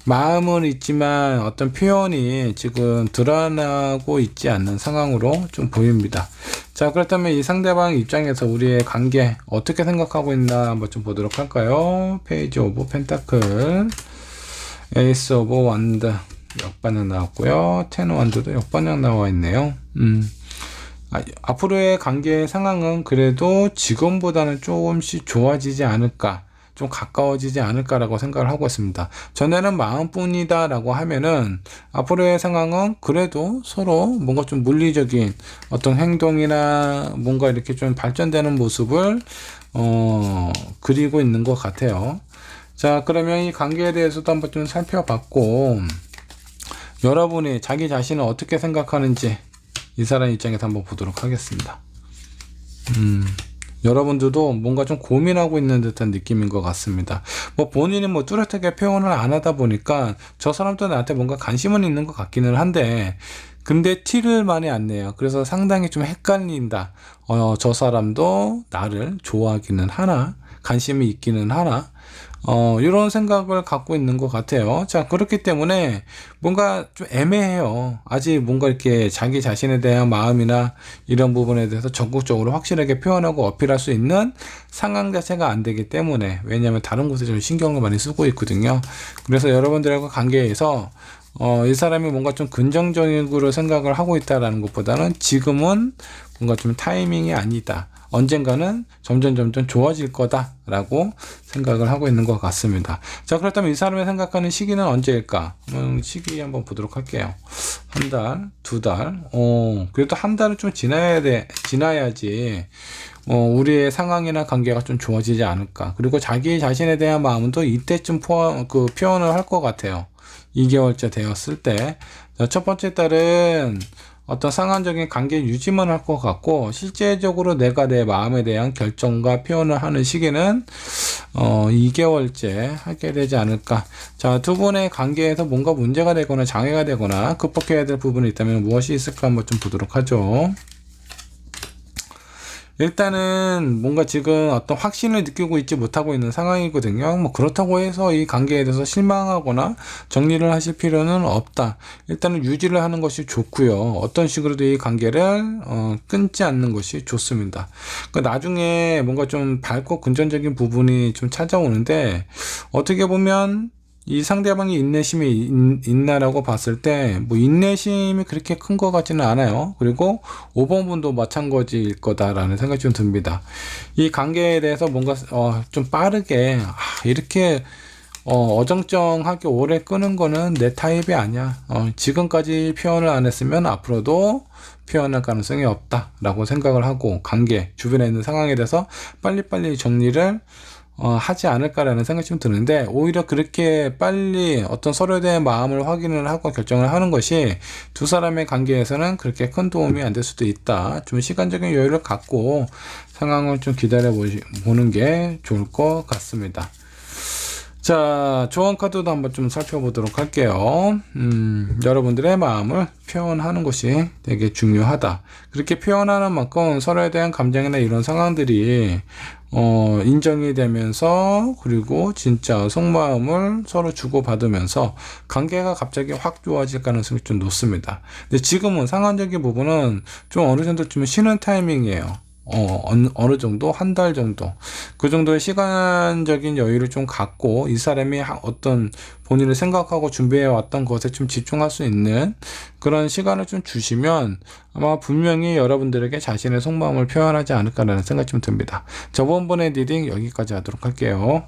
Speaker 1: 마음은 있지만 어떤 표현이 지금 드러나고 있지 않는 상황으로 좀 보입니다. 자, 그렇다면 이 상대방 입장에서 우리의 관계 어떻게 생각하고 있나 한번 좀 보도록 할까요? 페이지 오브 펜타클, 에이스 오브 완드 역반영 나왔고요. 텐 완드도 역반영 나와 있네요. 앞으로의 관계의 상황은 그래도 지금보다는 조금씩 좋아지지 않을까, 좀 가까워지지 않을까라고 생각을 하고 있습니다. 전에는 마음뿐이다 라고 하면은 앞으로의 상황은 그래도 서로 뭔가 좀 물리적인 어떤 행동이나 뭔가 이렇게 좀 발전되는 모습을 그리고 있는 것 같아요. 자, 그러면 이 관계에 대해서도 한번 좀 살펴봤고, 여러분이 자기 자신을 어떻게 생각하는지 이 사람 입장에서 한번 보도록 하겠습니다. 여러분들도 뭔가 좀 고민하고 있는 듯한 느낌인 것 같습니다. 뭐 본인이 뭐 뚜렷하게 표현을 안 하다 보니까 저 사람도 나한테 뭔가 관심은 있는 것 같기는 한데, 근데 티를 많이 안 내요. 그래서 상당히 좀 헷갈린다. 저 사람도 나를 좋아하기는 하나, 관심이 있기는 하나, 이런 생각을 갖고 있는 것 같아요. 자, 그렇기 때문에 뭔가 좀 애매해요. 아직 뭔가 이렇게 자기 자신에 대한 마음이나 이런 부분에 대해서 적극적으로 확실하게 표현하고 어필할 수 있는 상황 자체가 안 되기 때문에, 왜냐하면 다른 곳에 좀 신경을 많이 쓰고 있거든요. 그래서 여러분들과 관계에서 이 사람이 뭔가 좀 긍정적으로 생각을 하고 있다라는 것보다는 지금은 뭔가 좀 타이밍이 아니다, 언젠가는 점점 좋아질 거다라고 생각을 하고 있는 것 같습니다. 자, 그렇다면 이 사람이 생각하는 시기는 언제일까? 시기 한번 보도록 할게요. 한 달, 두 달, 그래도 한 달은 좀 지나야지 우리의 상황이나 관계가 좀 좋아지지 않을까. 그리고 자기 자신에 대한 마음도 이때쯤 표현을 할 것 같아요. 2개월째 되었을 때. 자, 첫 번째 달은 어떤 상황적인 관계 유지만 할 것 같고, 실제적으로 내가 내 마음에 대한 결정과 표현을 하는 시기는 2개월째 하게 되지 않을까. 자, 두 분의 관계에서 뭔가 문제가 되거나 장애가 되거나 극복해야 될 부분이 있다면 무엇이 있을까 한번 좀 보도록 하죠. 일단은 뭔가 지금 어떤 확신을 느끼고 있지 못하고 있는 상황이거든요. 뭐 그렇다고 해서 이 관계에 대해서 실망하거나 정리를 하실 필요는 없다. 일단은 유지를 하는 것이 좋고요. 어떤 식으로도 이 관계를 끊지 않는 것이 좋습니다. 그러니까 나중에 뭔가 좀 밝고 긍정적인 부분이 좀 찾아오는데, 어떻게 보면 이 상대방이 인내심이 있나라고 봤을 때 뭐 인내심이 그렇게 큰 것 같지는 않아요. 그리고 5번 분도 마찬가지일 거다라는 생각이 좀 듭니다. 이 관계에 대해서 뭔가 좀 빠르게 이렇게 어정쩡하게 오래 끄는 거는 내 타입이 아니야. 지금까지 표현을 안 했으면 앞으로도 표현할 가능성이 없다라고 생각을 하고, 관계 주변에 있는 상황에 대해서 빨리빨리 정리를 하지 않을까라는 생각이 좀 드는데, 오히려 그렇게 빨리 어떤 서로에 대한 마음을 확인을 하고 결정을 하는 것이 두 사람의 관계에서는 그렇게 큰 도움이 안 될 수도 있다. 좀 시간적인 여유를 갖고 상황을 좀 기다려 보는 게 좋을 것 같습니다. 자, 조언 카드도 한번 좀 살펴보도록 할게요. 여러분들의 마음을 표현하는 것이 되게 중요하다. 그렇게 표현하는 만큼 서로에 대한 감정이나 이런 상황들이 인정이 되면서, 그리고 진짜 속마음을 서로 주고받으면서 관계가 갑자기 확 좋아질 가능성이 좀 높습니다. 근데 지금은 상황적인 부분은 좀 어느 정도쯤 쉬는 타이밍이에요. 어느 정도, 한 달 정도, 그 정도의 시간적인 여유를 좀 갖고 이 사람이 어떤 본인을 생각하고 준비해 왔던 것에 좀 집중할 수 있는 그런 시간을 좀 주시면 아마 분명히 여러분들에게 자신의 속마음을 표현하지 않을까라는 생각이 좀 듭니다. 저번번의 리딩 여기까지 하도록 할게요.